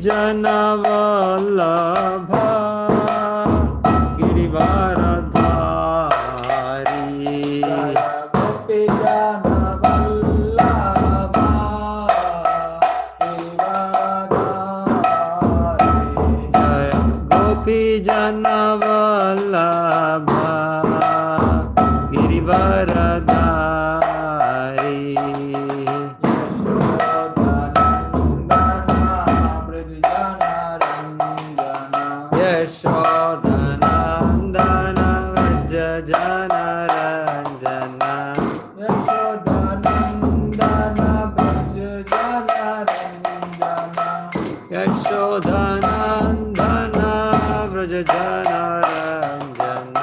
जनवल्लभ गिरिवरधारी गोपी जनवल्लभ गिरिवरधारी जय गोपी जनवल्लभ गिरिवरधारी यशोदनन्दन व्रज जनरञ्जन यशोदनन्दन व्रज जनरञ्जन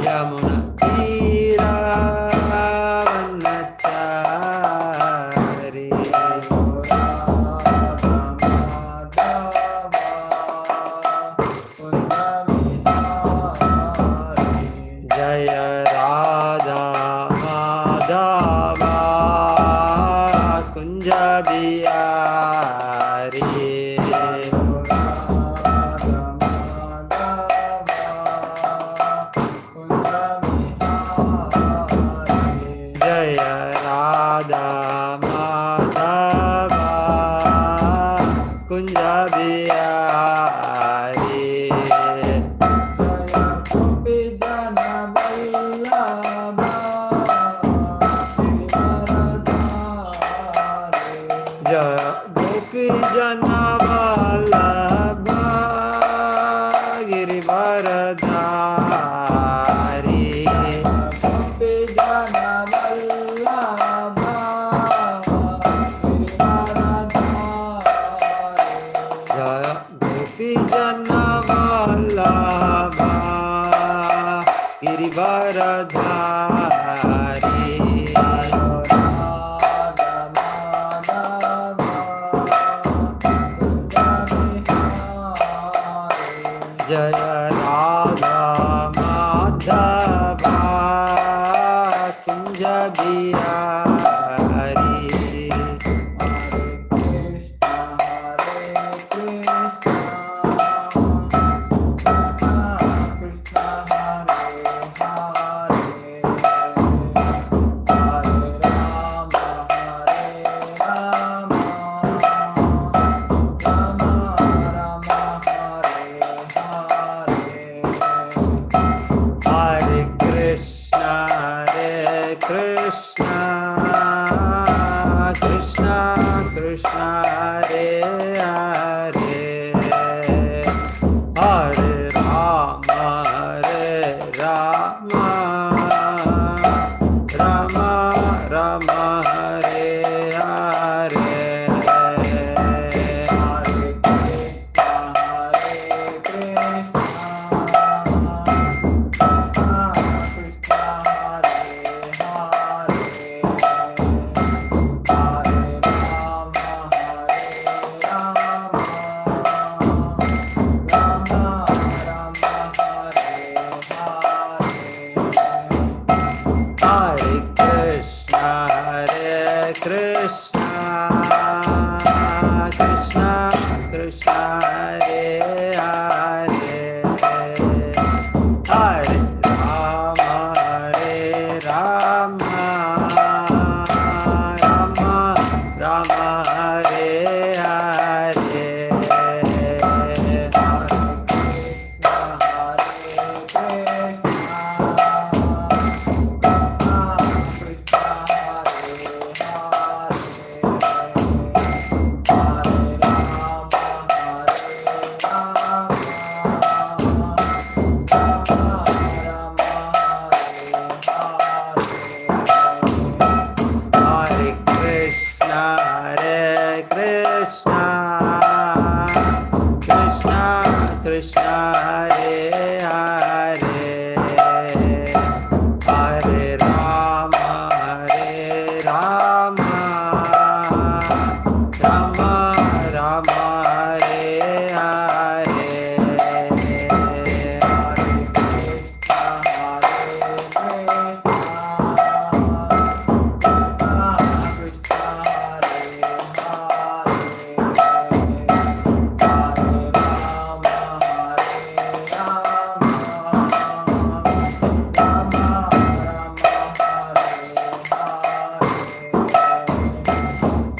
यमुना जय राधा माधव कुंज बिहारी जय राधा माधव कुंज बिहारी जय गोपी जनवल्लभ गिरिवरधारी जय गोपी जनवल्लभ गिरिवरधारी जय Radha Madhav Kunj Bihari Krishna Krishna Hare Hare Hare Rama Rama Rama Hare Hare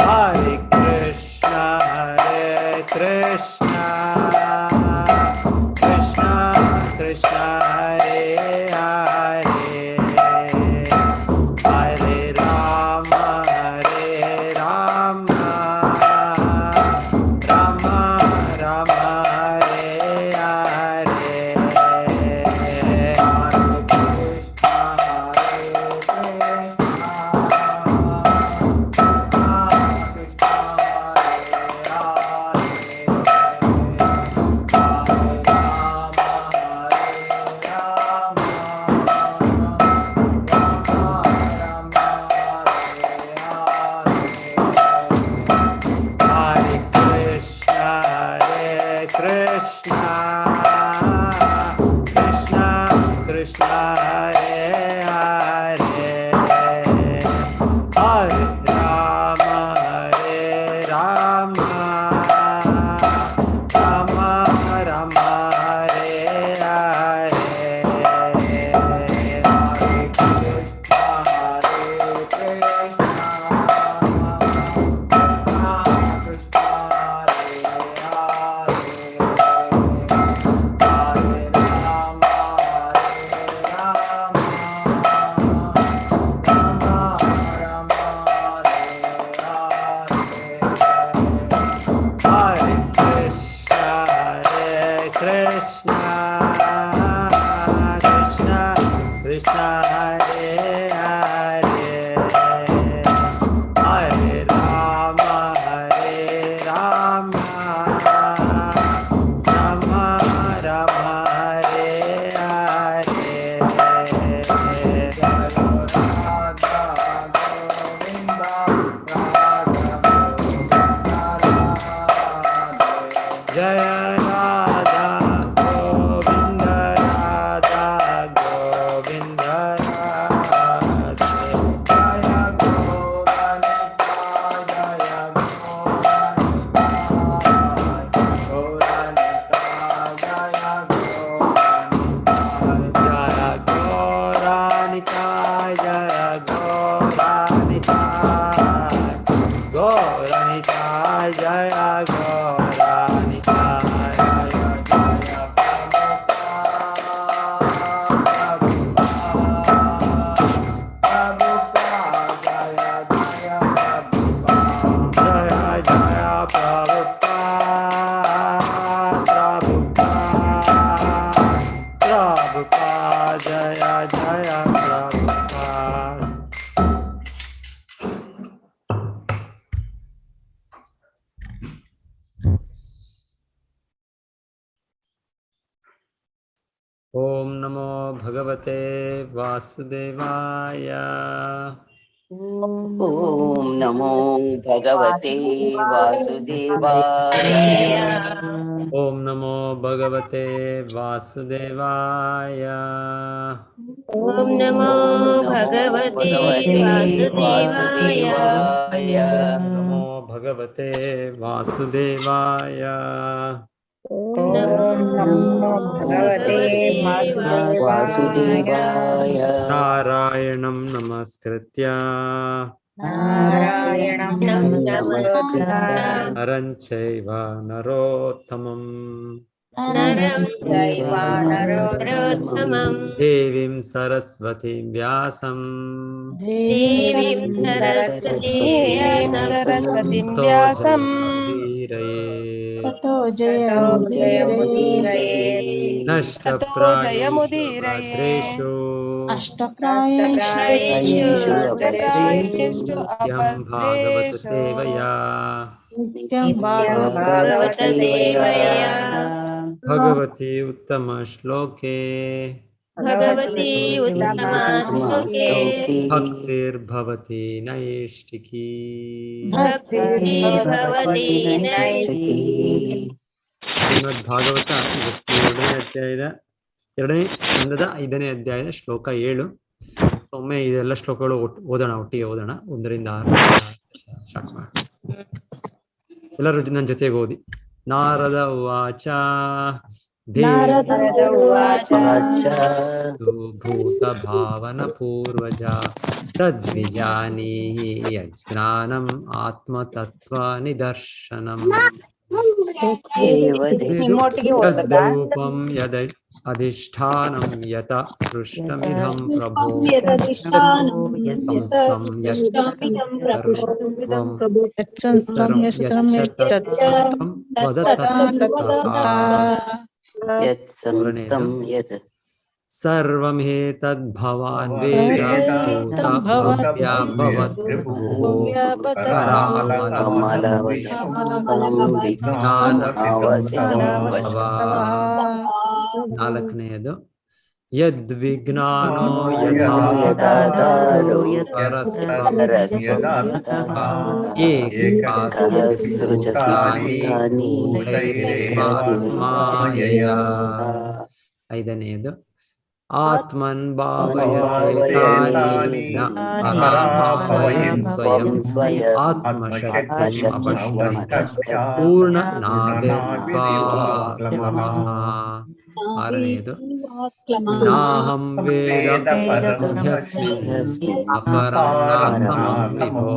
Hare Krishna, Krishna Krishna, Hare Hare, Hare Rama, Rama Rama, Hare Hare. Om Namo Bhagavate Vasudevaya. Om Namo Bhagavate Vasudevaya. Om Namo Bhagavate Vasudevaya. Om Namo Bhagavate Vasudevaya. Namo Bhagavate Vasudevaya. Om Namo Bhagavate Vasudevaya. Narayanam Namaskritya Narayanam Namaskritya. Naranchaiva Narottamam Naram Chaiva Narottamam Devim Saraswatim Vyasam Devim Saraswatim Vyasam ततो जयमुदीरये Nashtaprayeshu अष्टप्रायेषु Aishu Yam Bhagavata Sevaya नित्यं Bhagavata Sevaya. Bhagavati Uttama Shloke Bhagavati Uttama Sloke Bhaktir Bhavati Naishtiki Bhakti Bhavati Naistiki. ಶ್ರೀಮದ್ ಭಾಗವತ ಇವತ್ತು ಎರಡನೇ ಸ್ಕಂದದ 5ನೇ ಅಧ್ಯಾಯದ ಶ್ಲೋಕ 7. ಒಮ್ಮೆ ಇದೆಲ್ಲ ಶ್ಲೋಕಗಳು ಒಟ್ಟಿಗೆ ಓದೋಣ. 1ರಿಂದ 6 ಸ್ಟಾರ್ಟ್ ಮಾಡಿ. ಎಲ್ಲರೂ ನನ್ನ ಜೊತೆಗೆ ಓದಿ. ನಾರದ ಉವಾಚ ನಾರದ ಉವಾಚ ಭೂತಭಾವನಪೂರ್ವಜ ತದ್ವಿಜಾನೀಹಿ ಯಜ್ಞಾನಂ ಆತ್ಮತತ್ವನಿದರ್ಶನಂ ನಿಮ್ಮೊಟ್ಟಿಗೆ ಓದ್ಬೇಕಾ? ಯದ್ರೂಪಂ ಯದ ಅಧಿಷ್ಠಾನಂ ಯತ ಸೃಷ್ಟಮಿದಂ ಪ್ರಭೋ ಯತ್ಸಂಸ್ಥಂ ಯತ್ ಸರ್ವಮೇತದ್ ಭವಾನ್ ವೇದ ನಾಲ್ಕನೆಯದು ಯದ್ವಿಜ್ಞಾನೋ ಯಥಾಧಾರೋ ಐದನೆಯದು ಆತ್ಮನ್ ಭಾವಯಸೇತಾನಿ ನ ಪರಾಭಾವಯನ್ ಸ್ವಯಂ ಆತ್ಮಶಕ್ತಿಂ ಅಪಶ್ಯತ್ ಪೂರ್ಣ ನಾಭ್ಯತ್ವಾತ್ಮಃ. ಆರನೆಯದು ನಾಹಂ ವೇದ ಪರಮೋಹ್ಯಸ್ಮಿನ್ ಅಪರಂ ನ ಸಮಂ ವಿಭೋ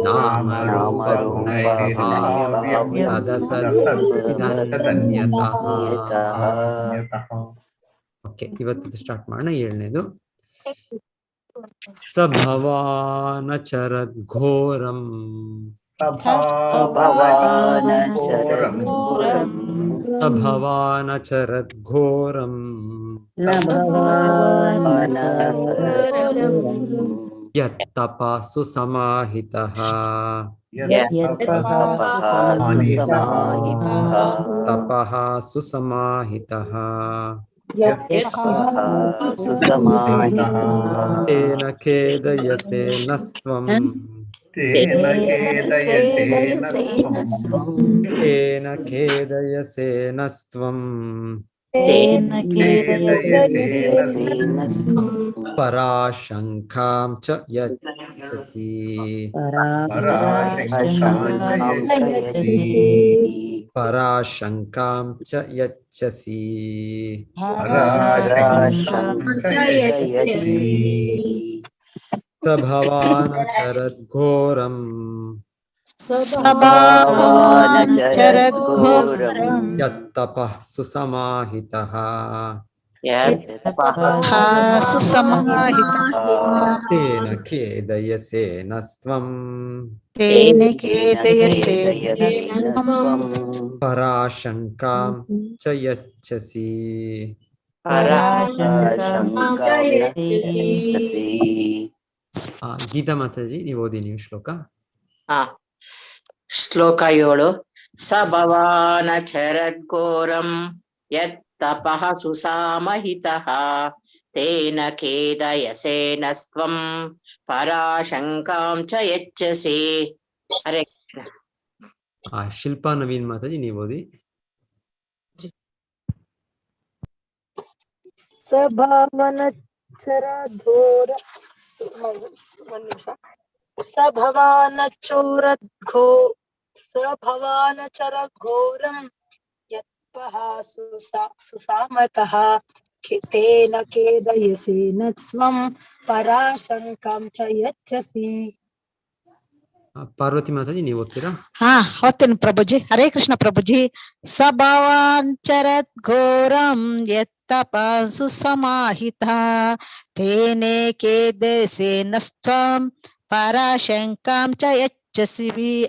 ನಾಮರೂಪಗುಣೈರ್ಭಾವ್ಯಂ ತದಸದ್ವಿದನ್ಯತಃ. ಓಕೆ, ಇವತ್ತು ಸ್ಟಾರ್ಟ್ ಮಾಡೋಣ. ಏಳನೇದು ಸಭವಾನಚರದ್ ಘೋರಂ ಸಭವಾನಚರದ್ ಘೋರಂ ಯತ್ತಪಸು ಸಮಾಹಿತಃ ತಪಃ ಸುಸಮಾಹಿತಃ ತೇನ ಖೇದಯಸೆ ನಸ್ತ್ವಂ ತೇನ ಖೇದಯಸೆ ನಸ್ತ್ವಂ ಪರಾಶಂಕಾಂ ಚ ಯಚ್ಛಸಿ ಪರಾಶಂಕಾಂ ಚ ಯಚ್ಛಸಿ ಸಭವಾನಚರದ್ ಘೋರಂ ಯತ್ತಪಃ ಸುಸಮಾಹಿತಃ ತೇನ ಖೇದಯಸೆ ನಸ್ತ್ವಂ ಪರಾಶಂಕಾಂ ಚ ಯಚ್ಛಸಿ. ಗೀತಾ ಮಾತಾಜಿ, ನೀವು ಓದಿ ನೀವು ಶ್ಲೋಕ. ಶ್ಲೋಕ 7. ಸ ಭವಾನಚರದ್ಘೋರಂ ಯತ್ತಪಃ ಸುಸಾಮಹಿತಃ ತೇನ ಖೇದಯಸೇನಸ್ತ್ವಂ ಪರಾಶಂಕಾಂ ಚ ಯಚ್ಛಸಿ. ಹರೇ ಕೃಷ್ಣ. ಶಿಲ್ಪಾ ನವೀನ್ ಮಾತಾಜಿ, ನೀವು ಓದಿ. ಸಭಾವನಚರಘೋರ ಸಭವಾನಚರಘೋರಂ ಯತ್ಪಃ ಸುಸಾಮತಃ ತೇನ ಖೇದಯಸೇನ ಸ್ವಂ ಪರಾಶಂಕಾಂ ಚ ಯಚ್ಛಸಿ. ಪಾರ್ವತಿ ಮಾತಾಜಿ, ನೀವು ಓದ್ತೀರಾ? ಓದ್ತೇನೆ ಪ್ರಭುಜಿ. ಹರೇ ಕೃಷ್ಣ ಪ್ರಭುಜಿ. ಸಭವಾಂಚರದ್ ಘೋರಂ ಯತ್ತಪಸು ಸಮಾಹಿತಃ ತೇನೆ ಖೇದಯಸೇನಸ್ತ್ವಂ ಪರಾಶಂಕಾಂ ಚ ಯಚ್ಛಸಿ.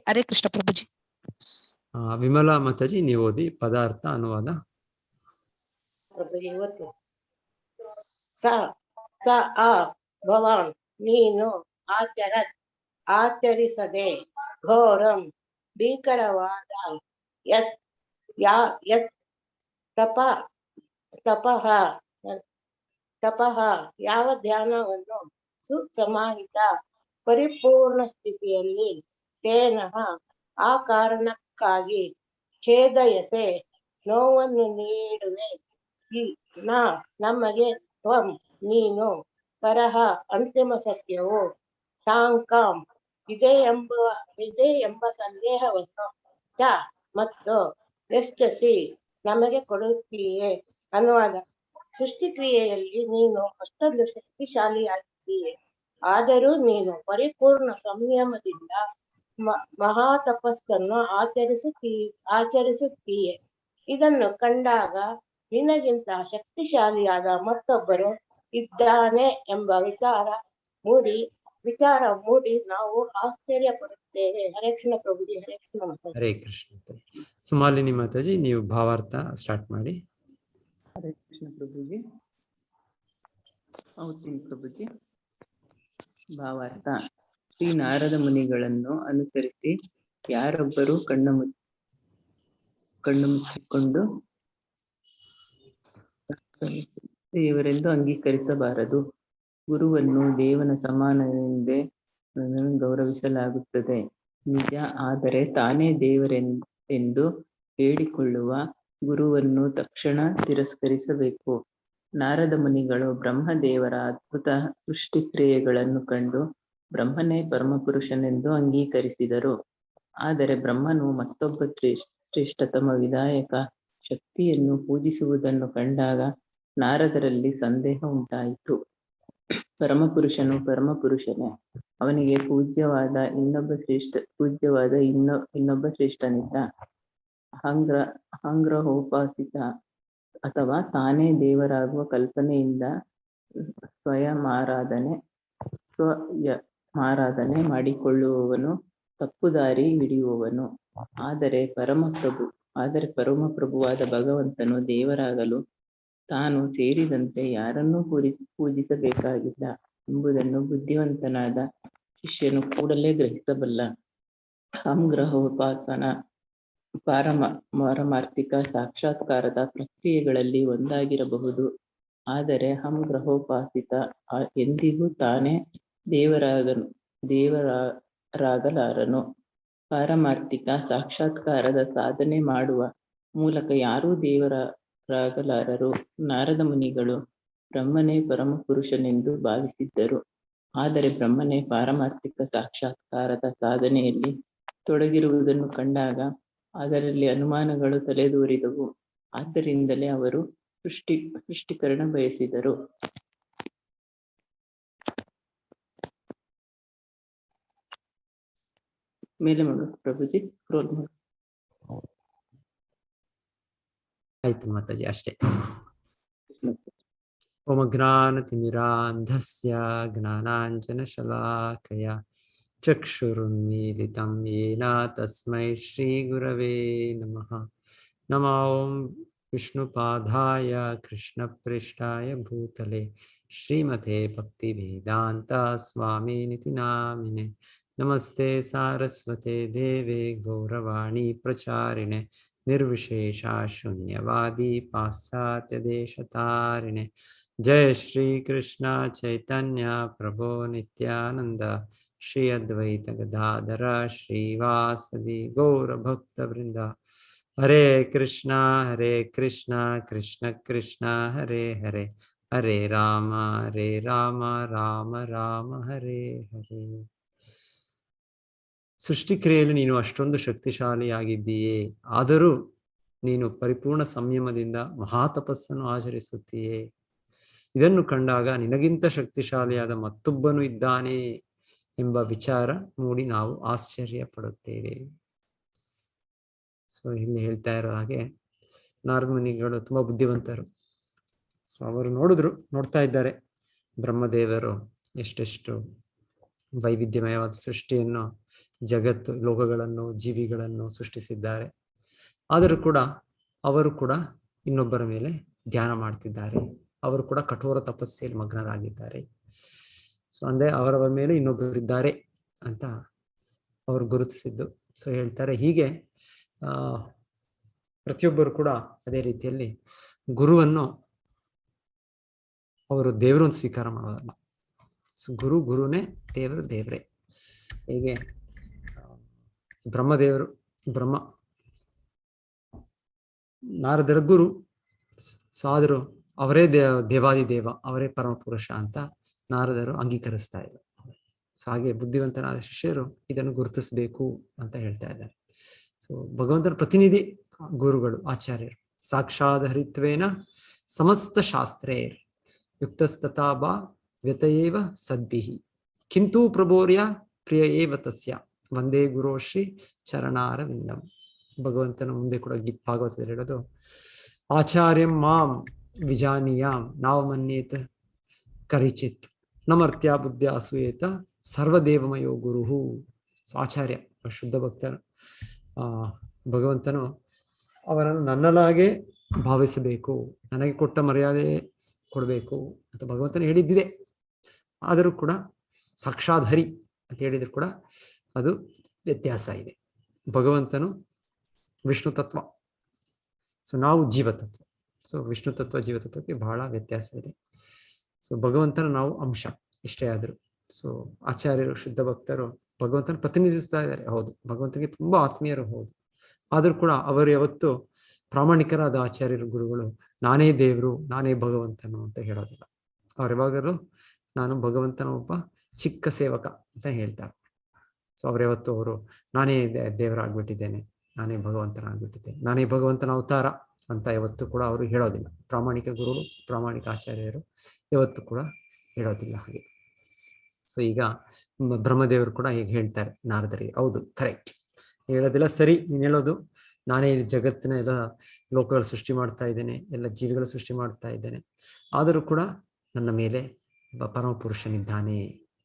ಹರೇ ಕೃಷ್ಣ ಪ್ರಭುಜಿ. ವಿಮಲಾ ಮಾತಾಜಿ, ನೀವು ಓದಿ. ಪದಾರ್ಥ ಅನುವಾದ. ಭವಾನ್ ನೀನು ಆಚರಿಸದೆ ಘೋರಂ ಭೀಕರವಾದ ಯತ್ ತಪಃ ಯಾವ ಧ್ಯಾನವನ್ನು ಸುಸಮಾಹಿತ ಪರಿಪೂರ್ಣ ಸ್ಥಿತಿಯಲ್ಲಿ ತೇನಃ ಆ ಕಾರಣಕ್ಕಾಗಿ ಖೇದಯಸೆ ನೋವನ್ನು ನೀಡುವೆ ನಮಗೆ ತ್ವಂ ನೀನು ಪರಹ ಅಂತಿಮ ಸತ್ಯವು ಶಾಂಕಾಂ ಇದೆ ಎಂಬ ಸಂದೇಹವನ್ನು ಚ ಮತ್ತು ಯಶ್ಚಸಿ ನಮಗೆ ಕೊಡುತ್ತೀಯೇ. ಅನುವಾದ: ಸೃಷ್ಟಿಕ್ರಿಯೆಯಲ್ಲಿ ನೀನು ಅಷ್ಟೊಂದು ಶಕ್ತಿಶಾಲಿಯಾಗಿದ್ದೀಯೆ. ಆದರೂ ನೀನು ಪರಿಪೂರ್ಣ ಸಂಯಮದಿಂದ ಮಹಾ ತಪಸ್ಸನ್ನು ಆಚರಿಸುತ್ತೀಯೆ. ಇದನ್ನು ಕಂಡಾಗ ನಿನಗಿಂತ ಶಕ್ತಿಶಾಲಿಯಾದ ಮತ್ತೊಬ್ಬರು ಇದ್ದಾನೆ ಎಂಬ ವಿಚಾರ ಮೂಡಿ ನಾವು ಆಶ್ಚರ್ಯ ಪಡುತ್ತೇವೆ. ಹರೇ ಕೃಷ್ಣ ಪ್ರಭುಜಿ. ಹರೇ ಕೃಷ್ಣ ಮಾತಾಜಿ. ಹರೇ ಕೃಷ್ಣ. ಸುಮಾಲಿನಿ ಮಾತಾಜಿ, ನೀವು ಭಾವಾರ್ಥ ಸ್ಟಾರ್ಟ್ ಮಾಡಿ. ಹರೇ ಕೃಷ್ಣ ಪ್ರಭುಜಿ. ಹೌದು ಪ್ರಭುಜಿ. ಭಾವಾರ್ಥ: ಶ್ರೀ ನಾರದ ಮುನಿಗಳನ್ನು ಅನುಸರಿಸಿ ಯಾರೊಬ್ಬರು ಕಣ್ಣು ಮುಚ್ಚಿಕೊಂಡು ದೇವರೆಂದು ಅಂಗೀಕರಿಸಬಾರದು. ಗುರುವನ್ನು ದೇವನ ಸಮಾನವೆಂದೇ ಗೌರವಿಸಲಾಗುತ್ತದೆ, ನಿಜ. ಆದರೆ ತಾನೇ ದೇವರೆಂದು ಹೇಳಿಕೊಳ್ಳುವ ಗುರುವನ್ನು ತಕ್ಷಣ ತಿರಸ್ಕರಿಸಬೇಕು. ನಾರದ ಮುನಿಗಳು ಬ್ರಹ್ಮದೇವರ ಅದ್ಭುತ ಸೃಷ್ಟಿಕ್ರಿಯೆಗಳನ್ನು ಕಂಡು ಬ್ರಹ್ಮನೇ ಪರಮಪುರುಷನೆಂದು ಅಂಗೀಕರಿಸಿದರು. ಆದರೆ ಬ್ರಹ್ಮನು ಮತ್ತೊಬ್ಬ ಶ್ರೇಷ್ಠತಮ ವಿಧಾಯಕ ಶಕ್ತಿಯನ್ನು ಪೂಜಿಸುವುದನ್ನು ಕಂಡಾಗ ನಾರದರಲ್ಲಿ ಸಂದೇಹ ಉಂಟಾಯಿತು. ಪರಮಪುರುಷನು ಪರಮಪುರುಷನೇ, ಅವನಿಗೆ ಪೂಜ್ಯವಾದ ಇನ್ನೊಬ್ಬ ಶ್ರೇಷ್ಠನಿದ್ದ. ಹಂಗ್ರಹೋಪಾಸಿತ ಅಥವಾ ತಾನೇ ದೇವರಾಗುವ ಕಲ್ಪನೆಯಿಂದ ಸ್ವಯಮಾರಾಧನೆ ಮಾಡಿಕೊಳ್ಳುವವನು ತಪ್ಪುದಾರಿ ಹಿಡಿಯುವವನು. ಆದರೆ ಪರಮಪ್ರಭುವಾದ ಭಗವಂತನು ದೇವರಾಗಲು ತಾನು ಸೇರಿದಂತೆ ಯಾರನ್ನೂ ಪೂಜಿಸಬೇಕಾಗಿಲ್ಲ ಎಂಬುದನ್ನು ಬುದ್ಧಿವಂತನಾದ ಶಿಷ್ಯನು ಕೂಡಲೇ ಗ್ರಹಿಸಬಲ್ಲ. ಸಂಗ್ರಹೋಪಾಸನ ಪಾರಮಾರ್ಥಿಕ ಸಾಕ್ಷಾತ್ಕಾರದ ಪ್ರಕ್ರಿಯೆಗಳಲ್ಲಿ ಒಂದಾಗಿರಬಹುದು. ಆದರೆ ಗ್ರಹೋಪಾಸಿತ ಎಂದಿಗೂ ತಾನೇ ದೇವರಾಗಲಾರನು. ಪಾರಮಾರ್ಥಿಕ ಸಾಕ್ಷಾತ್ಕಾರದ ಸಾಧನೆ ಮಾಡುವ ಮೂಲಕ ಯಾರೂ ದೇವರಾಗಲಾರರು. ನಾರದ ಮುನಿಗಳು ಬ್ರಹ್ಮನೇ ಪರಮಪುರುಷನೆಂದು ಭಾವಿಸಿದ್ದರು. ಆದರೆ ಬ್ರಹ್ಮನೇ ಪಾರಮಾರ್ಥಿಕ ಸಾಕ್ಷಾತ್ಕಾರದ ಸಾಧನೆಯಲ್ಲಿ ತೊಡಗಿರುವುದನ್ನು ಕಂಡಾಗ ಅದರಲ್ಲಿ ಅನುಮಾನಗಳು ತಲೆದೋರಿದವು. ಆದ್ದರಿಂದಲೇ ಅವರು ಸೃಷ್ಟೀಕರಣ ಬಯಸಿದರು. ಮೇಲೆ ಮಾಡೋದು ಪ್ರಭುಜಿ, ಸ್ಕ್ರೋಲ್ ಮಾಡಿ. ಆಯ್ತು ಮಾತಾಜಿ, ಅಷ್ಟೇ. ಓಮಜ್ಞಾನತಿಮಿರಾಂಧಸ್ಯ ಜ್ಞಾನಾಂಜನಶಲಾಕಯ ಚಕ್ಷುರುನ್ಮೀಲಿತಂ ಯೇನ ತಸ್ಮೈ ಶ್ರೀಗುರವೇ ನಮಃ. ನಮೋ ಓಂ ವಿಷ್ಣುಪಾದಾಯ ಕೃಷ್ಣಪ್ರೇಷ್ಠಾಯ ಭೂತಲೆ ಶ್ರೀಮತೆ ಭಕ್ತಿವೇದಾಂತ ಸ್ವಾಮಿನಿತಿ ನಾಮಿನೆ. ನಮಸ್ತೆ ಸಾರಸ್ವತೆ ದೇವೆ ಗೌರವಾಣಿ ಪ್ರಚಾರಿಣೆ ನಿರ್ವಿಶೇಷ ಶೂನ್ಯವಾದಿ ಪಾಶ್ಚಾತ್ಯ ದೇಶತಾರಿಣೆ. ಜಯ ಶ್ರೀ ಕೃಷ್ಣ ಚೈತನ್ಯ ಪ್ರಭೋ ನಿತ್ಯಾನಂದ ಶ್ರೀ ಅದ್ವೈತ ಗದಾಧರ ಶ್ರೀವಾಸದಿ ಗೌರ ಭಕ್ತ ವೃಂದ. ಹರೇ ಕೃಷ್ಣ ಕೃಷ್ಣ ಕೃಷ್ಣ ಹರೇ ಹರೇ, ಹರೇ ರಾಮ ರಾಮ ರಾಮ ಹರೇ ಹರೇ. ಸೃಷ್ಟಿಕ್ರಿಯೆಯಲ್ಲಿ ನೀನು ಅಷ್ಟೊಂದು ಶಕ್ತಿಶಾಲಿಯಾಗಿದ್ದೀಯೇ, ಆದರೂ ನೀನು ಪರಿಪೂರ್ಣ ಸಂಯಮದಿಂದ ಮಹಾತಪಸ್ಸನ್ನು ಆಚರಿಸುತ್ತೀಯೇ. ಇದನ್ನು ಕಂಡಾಗ ನಿನಗಿಂತ ಶಕ್ತಿಶಾಲಿಯಾದ ಮತ್ತೊಬ್ಬನು ಇದ್ದಾನೆ ಎಂಬ ವಿಚಾರ ಮೂಡಿ ನಾವು ಆಶ್ಚರ್ಯ ಪಡುತ್ತೇವೆ. ಸೊ ಇಲ್ಲಿ ಹೇಳ್ತಾ ಇರೋ ಹಾಗೆ ನಾರದ ಮುನಿಗಳು ತುಂಬಾ ಬುದ್ಧಿವಂತರು. ಸೊ ಅವರು ನೋಡ್ತಾ ಇದ್ದಾರೆ ಬ್ರಹ್ಮದೇವರು ಎಷ್ಟೆಷ್ಟು ವೈವಿಧ್ಯಮಯವಾದ ಸೃಷ್ಟಿಯನ್ನು, ಜಗತ್ತು, ಲೋಕಗಳನ್ನು, ಜೀವಿಗಳನ್ನು ಸೃಷ್ಟಿಸಿದ್ದಾರೆ. ಆದರೂ ಕೂಡ ಅವರು ಕೂಡ ಇನ್ನೊಬ್ಬರ ಮೇಲೆ ಧ್ಯಾನ ಮಾಡ್ತಿದ್ದಾರೆ. ಅವರು ಕೂಡ ಕಠೋರ ತಪಸ್ಸೆಯಲ್ಲಿ ಮಗ್ನರಾಗಿದ್ದಾರೆ. ಸೊ ಅಂದ್ರೆ ಅವರ ಮೇಲೆ ಇನ್ನೊಬ್ಬರಿದ್ದಾರೆ ಅಂತ ಅವರು ಗುರುತಿಸಿದ್ದು. ಸೊ ಹೇಳ್ತಾರೆ ಹೀಗೆ ಪ್ರತಿಯೊಬ್ಬರು ಕೂಡ ಅದೇ ರೀತಿಯಲ್ಲಿ ಗುರುವನ್ನು ಅವರು ದೇವರನ್ನು ಸ್ವೀಕಾರ ಮಾಡೋದಲ್ಲ. ಸೊ ಗುರುನೇ, ದೇವರೇ. ಹೇಗೆ ಬ್ರಹ್ಮ ನಾರದರ ಗುರು. ಸೊ ಆದರೂ ಅವರೇ ದೇವಾದಿದೇವ, ಅವರೇ ಪರಮಪುರುಷ ಅಂತ ನಾರದರು ಅಂಗೀಕರಿಸ್ತಾ ಇದ್ದಾರೆ. ಸೊ ಹಾಗೆ ಬುದ್ಧಿವಂತನಾದ ಶಿಷ್ಯರು ಇದನ್ನು ಗುರುತಿಸಬೇಕು ಅಂತ ಹೇಳ್ತಾ ಇದ್ದಾರೆ. ಸೊ ಭಗವಂತನ ಪ್ರತಿನಿಧಿ ಗುರುಗಳು, ಆಚಾರ್ಯರು. ಸಾಕ್ಷಾದಹರಿತ್ವೇನ ಸಮಸ್ತ ಶಾಸ್ತ್ರೇರ್ ಯುಕ್ತಸ್ತಥಾ ಬಾ ವ್ಯತಯೇವ ಸದ್ಭಿಃ ಕಿಂತು ಪ್ರಬೋರ್ಯ ಪ್ರಿಯ ಏವ ತಸ್ಯ ವಂದೇ ಗುರೋಶ್ರೀ ಚರಣಾರವಿಂದಂ. ಭಗವಂತನ ಮುಂದೆ ಕೂಡ ಭಾಗವತದಲ್ಲಿ ಹೇಳೋದು, ಆಚಾರ್ಯಂ ಮಾಂ ವಿಜಾನೀಯಾಂ ನಾವು ಮನ್ಯೇತ ಕರಿಚಿತ್ ನಮರ್ತ್ಯ ಬುದ್ಧ ಅಸೂಯೇತ ಸರ್ವದೇವಮಯೋ ಗುರುಹು. ಆಚಾರ್ಯ ಶುದ್ಧ ಭಕ್ತರು, ಭಗವಂತನು ಅವರನ್ನು ನನ್ನಲಾಗೆ ಭಾವಿಸಬೇಕು, ನನಗೆ ಕೊಟ್ಟ ಮರ್ಯಾದೆ ಕೊಡಬೇಕು ಅಂತ ಭಗವಂತನು ಹೇಳಿದ್ದಿದೆ. ಆದರೂ ಕೂಡ ಸಾಕ್ಷಾತ್ ಹರಿ ಅಂತ ಹೇಳಿದ್ರು ಕೂಡ ಅದು ವ್ಯತ್ಯಾಸ ಇದೆ. ಭಗವಂತನು ವಿಷ್ಣು ತತ್ವ, ಸೊ ನಾವು ಜೀವತತ್ವ. ಸೊ ವಿಷ್ಣು ತತ್ವ ಜೀವತತ್ವಕ್ಕೆ ಬಹಳ ವ್ಯತ್ಯಾಸ ಇದೆ. ಸೊ ಭಗವಂತನ ನಾವು ಅಂಶ ಇಷ್ಟೇ ಆದ್ರು. ಸೊ ಆಚಾರ್ಯರು ಶುದ್ಧ ಭಕ್ತರು ಭಗವಂತನ ಪ್ರತಿನಿಧಿಸ್ತಾ ಇದ್ದಾರೆ, ಹೌದು, ಭಗವಂತನಿಗೆ ತುಂಬಾ ಆತ್ಮೀಯರು, ಹೌದು. ಆದ್ರೂ ಕೂಡ ಅವರು ಯಾವತ್ತು ಪ್ರಾಮಾಣಿಕರಾದ ಆಚಾರ್ಯರು ಗುರುಗಳು ನಾನೇ ದೇವರು ನಾನೇ ಭಗವಂತನು ಅಂತ ಹೇಳೋದಿಲ್ಲ. ಅವ್ರು ಯಾವಾಗಲೂ ನಾನು ಭಗವಂತನ ಒಬ್ಬ ಚಿಕ್ಕ ಸೇವಕ ಅಂತ ಹೇಳ್ತಾರೆ. ಸೊ ಅವ್ರು ಯಾವತ್ತು ಅವರು ನಾನೇ ದೇವರಾಗ್ಬಿಟ್ಟಿದ್ದೇನೆ, ನಾನೇ ಭಗವಂತನಾಗ್ಬಿಟ್ಟಿದ್ದೇನೆ, ನಾನೇ ಭಗವಂತನ ಅವತಾರ ಅಂತ ಯಾವತ್ತು ಕೂಡ ಅವರು ಹೇಳೋದಿಲ್ಲ. ಪ್ರಾಮಾಣಿಕ ಗುರುಗಳು ಪ್ರಾಮಾಣಿಕ ಆಚಾರ್ಯರು ಯಾವತ್ತು ಕೂಡ ಹೇಳೋದಿಲ್ಲ ಹಾಗೆ. ಸೊ ಈಗ ಬ್ರಹ್ಮದೇವರು ಕೂಡ ಹೀಗೆ ಹೇಳ್ತಾರೆ ನಾರದರಿಗೆ, ಹೌದು ಕರೆಕ್ಟ್ ಹೇಳೋದಿಲ್ಲ, ಸರಿ ನೀನು ಹೇಳೋದು, ನಾನೇ ಜಗತ್ತಿನ ಎಲ್ಲ ಲೋಕಗಳು ಸೃಷ್ಟಿ ಮಾಡ್ತಾ ಇದ್ದೇನೆ, ಎಲ್ಲ ಜೀವಿಗಳು ಸೃಷ್ಟಿ ಮಾಡ್ತಾ ಇದ್ದೇನೆ, ಆದರೂ ಕೂಡ ನನ್ನ ಮೇಲೆ ಪರಮ ಪುರುಷನಿದ್ದಾನೆ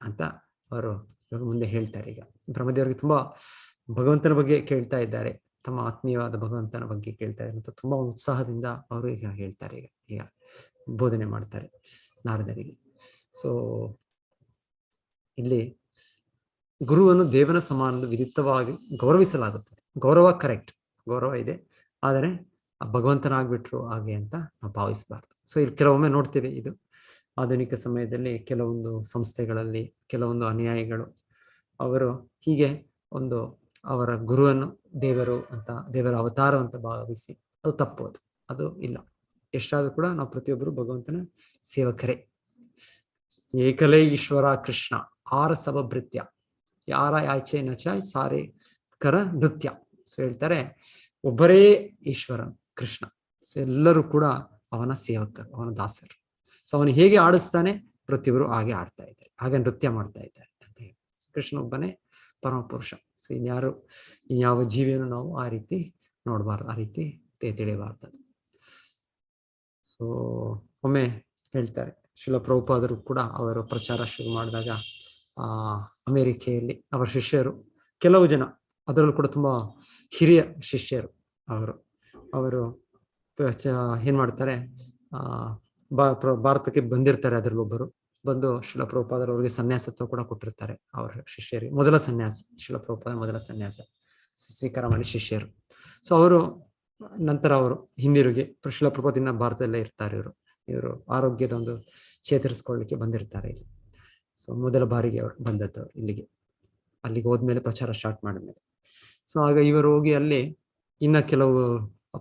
ಅಂತ ಅವರು ಇವಾಗ ಮುಂದೆ ಹೇಳ್ತಾರೆ. ಈಗ ಬ್ರಹ್ಮದೇವರಿಗೆ ತುಂಬಾ ಭಗವಂತನ ಬಗ್ಗೆ ಕೇಳ್ತಾ ಇದ್ದಾರೆ, ತಮ್ಮ ಆತ್ಮೀಯವಾದ ಭಗವಂತನ ಬಗ್ಗೆ ಕೇಳ್ತಾರೆ ಮತ್ತು ತುಂಬಾ ಉತ್ಸಾಹದಿಂದ ಅವರು ಈಗ ಹೇಳ್ತಾರೆ, ಈಗ ಬೋಧನೆ ಮಾಡ್ತಾರೆ ನಾರದರಿಗೆ. ಸೊ ಇಲ್ಲಿ ಗುರುವನ್ನು ದೇವನ ಸಮಾನ ವಿದಿತವಾಗಿ ಗೌರವಿಸಲಾಗುತ್ತದೆ. ಗೌರವ ಕರೆಕ್ಟ್, ಗೌರವ ಇದೆ, ಆದರೆ ಭಗವಂತನಾಗ್ಬಿಟ್ರು ಹಾಗೆ ಅಂತ ನಾವು ಭಾವಿಸಬಾರ್ದು. ಸೊ ಇಲ್ಲಿ ಕೆಲವೊಮ್ಮೆ ನೋಡ್ತೇವೆ, ಇದು ಆಧುನಿಕ ಸಮಯದಲ್ಲಿ ಕೆಲವೊಂದು ಸಂಸ್ಥೆಗಳಲ್ಲಿ ಕೆಲವೊಂದು ಅನುಯಾಯಿಗಳು ಅವರು ಹೀಗೆ ಒಂದು ಅವರ ಗುರುವನ್ನು ದೇವರು ಅಂತ, ದೇವರ ಅವತಾರ ಅಂತ ಭಾವಿಸಿ, ಅದು ತಪ್ಪು, ಅದು ಇಲ್ಲ. ಎಷ್ಟಾದ್ರೂ ಕೂಡ ನಾವು ಪ್ರತಿಯೊಬ್ಬರು ಭಗವಂತನ ಸೇವಕರೇ. ಏಕಲೇ ಈಶ್ವರ ಕೃಷ್ಣ ಆರ ಸಭಭೃತ್ಯ ಯಾರ ಯಾಚೆ ನಚ ಸಾರೆ ಕರ ನೃತ್ಯ. ಸೊ ಹೇಳ್ತಾರೆ, ಒಬ್ಬರೇ ಈಶ್ವರನ್ ಕೃಷ್ಣ, ಸೊ ಎಲ್ಲರೂ ಕೂಡ ಅವನ ಸೇವಕರು, ಅವನ ದಾಸರು. ಸೊ ಅವನು ಹೇಗೆ ಆಡಿಸ್ತಾನೆ ಪ್ರತಿಯೊಬ್ಬರು ಹಾಗೆ ಆಡ್ತಾ ಇದ್ದಾರೆ, ಹಾಗೆ ನೃತ್ಯ ಮಾಡ್ತಾ ಇದ್ದಾರೆ ಅಂತ ಹೇಳಿ. ಕೃಷ್ಣ ಒಬ್ಬನೇ ಪರಮ ಪುರುಷ. ಸೊ ಇನ್ಯಾವ ಜೀವಿಯನ್ನು ನಾವು ಆ ರೀತಿ ನೋಡಬಾರ್ದು, ಆ ರೀತಿ ತಿಳಿಯಬಾರ್ದು. ಸೊ ಒಮ್ಮೆ ಹೇಳ್ತಾರೆ, ಶ್ರೀಲ ಪ್ರಭುಪಾದರು ಕೂಡ ಅವರು ಪ್ರಚಾರ ಶುರು ಮಾಡಿದಾಗ ಅಮೆರಿಕೆಯಲ್ಲಿ ಅವರ ಶಿಷ್ಯರು ಕೆಲವು ಜನ, ಅದರಲ್ಲೂ ಕೂಡ ತುಂಬಾ ಹಿರಿಯ ಶಿಷ್ಯರು ಅವರು ಏನ್ ಮಾಡ್ತಾರೆ, ಭಾರತಕ್ಕೆ ಬಂದಿರ್ತಾರೆ. ಅದರಲ್ಲಿ ಒಬ್ಬರು ಬಂದು ಶ್ರೀಲ ಪ್ರಭುಪಾದರು ಅವರಿಗೆ ಸನ್ಯಾಸತ್ವ ಕೂಡ ಕೊಟ್ಟಿರ್ತಾರೆ. ಅವರ ಶಿಷ್ಯರಿಗೆ ಮೊದಲ ಸನ್ಯಾಸ, ಶ್ರೀಲ ಪ್ರಭುಪಾದ ಮೊದಲ ಸನ್ಯಾಸ ಸ್ವೀಕಾರ ಮಾಡಿ ಶಿಷ್ಯರು. ಸೊ ಅವರು ನಂತರ ಅವರು ಹಿಂದಿರುಗಿ ಶ್ರೀಲ ಪ್ರಭುಪಾದ ಭಾರತದಲ್ಲೇ ಇರ್ತಾರೆ. ಇವರು ಆರೋಗ್ಯದ ಒಂದು ಚೇತರಿಸ್ಕೊಳ್ಳಿಕ್ಕೆ ಬಂದಿರ್ತಾರೆ ಇಲ್ಲಿ. ಸೊ ಮೊದಲ ಬಾರಿಗೆ ಅವರು ಬಂದದ್ದು ಅಲ್ಲಿಗೆ ಹೋದ್ಮೇಲೆ ಪ್ರಚಾರ ಸ್ಟಾರ್ಟ್ ಮಾಡಿದ್ಮೇಲೆ. ಸೊ ಆಗ ಇವರು ಹೋಗಿ ಅಲ್ಲಿ ಇನ್ನ ಕೆಲವು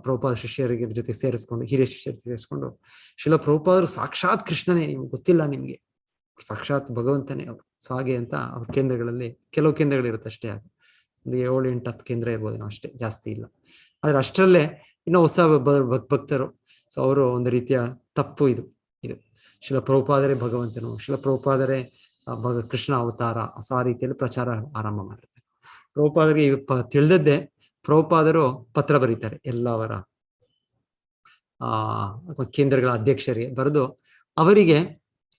ಪ್ರಭುಪಾದ ಶಿಷ್ಯರಿಗೆ ಜೊತೆ ಸೇರಿಸ್ಕೊಂಡು, ಹಿರಿಯ ಶಿಷ್ಯರ ಸೇರಿಸ್ಕೊಂಡು, ಶ್ರೀಲ ಪ್ರಭುಪಾದರು ಸಾಕ್ಷಾತ್ ಕೃಷ್ಣನೇ, ನಿಮ್ಗೆ ಗೊತ್ತಿಲ್ಲ, ನಿಮ್ಗೆ ಸಾಕ್ಷಾತ್ ಭಗವಂತನೇ ಅವರು. ಸೊ ಹಾಗೆ ಅಂತ ಅವ್ರ ಕೇಂದ್ರಗಳಲ್ಲಿ ಕೆಲವು ಕೇಂದ್ರಗಳಿರುತ್ತೆ ಅಷ್ಟೇ, ಒಂದು 7-8-10 ಕೇಂದ್ರ ಇರ್ಬೋದು, ನಾವು ಅಷ್ಟೇ, ಜಾಸ್ತಿ ಇಲ್ಲ. ಆದ್ರೆ ಅಷ್ಟರಲ್ಲೇ ಇನ್ನೂ ಹೊಸ ಭಕ್ತರು. ಸೊ ಅವರು ಒಂದು ರೀತಿಯ ತಪ್ಪು ಇದು ಶ್ರೀಲ ಪ್ರಭುಪಾದರೇ ಭಗವಂತನು, ಶ್ರೀಲ ಪ್ರಭುಪಾದರೇ ಕೃಷ್ಣ ಅವತಾರ, ಆ ರೀತಿಯಲ್ಲಿ ಪ್ರಚಾರ ಆರಂಭ ಮಾಡಿರ್ತಾರೆ. ಪ್ರಭುಪಾದರಿಗೆ ತಿಳಿದದ್ದೇ ಪ್ರಭುಪಾದರು ಪತ್ರ ಬರೀತಾರೆ ಎಲ್ಲ ಅವರ ಕೇಂದ್ರಗಳ ಅಧ್ಯಕ್ಷರಿಗೆ ಬರೆದು, ಅವರಿಗೆ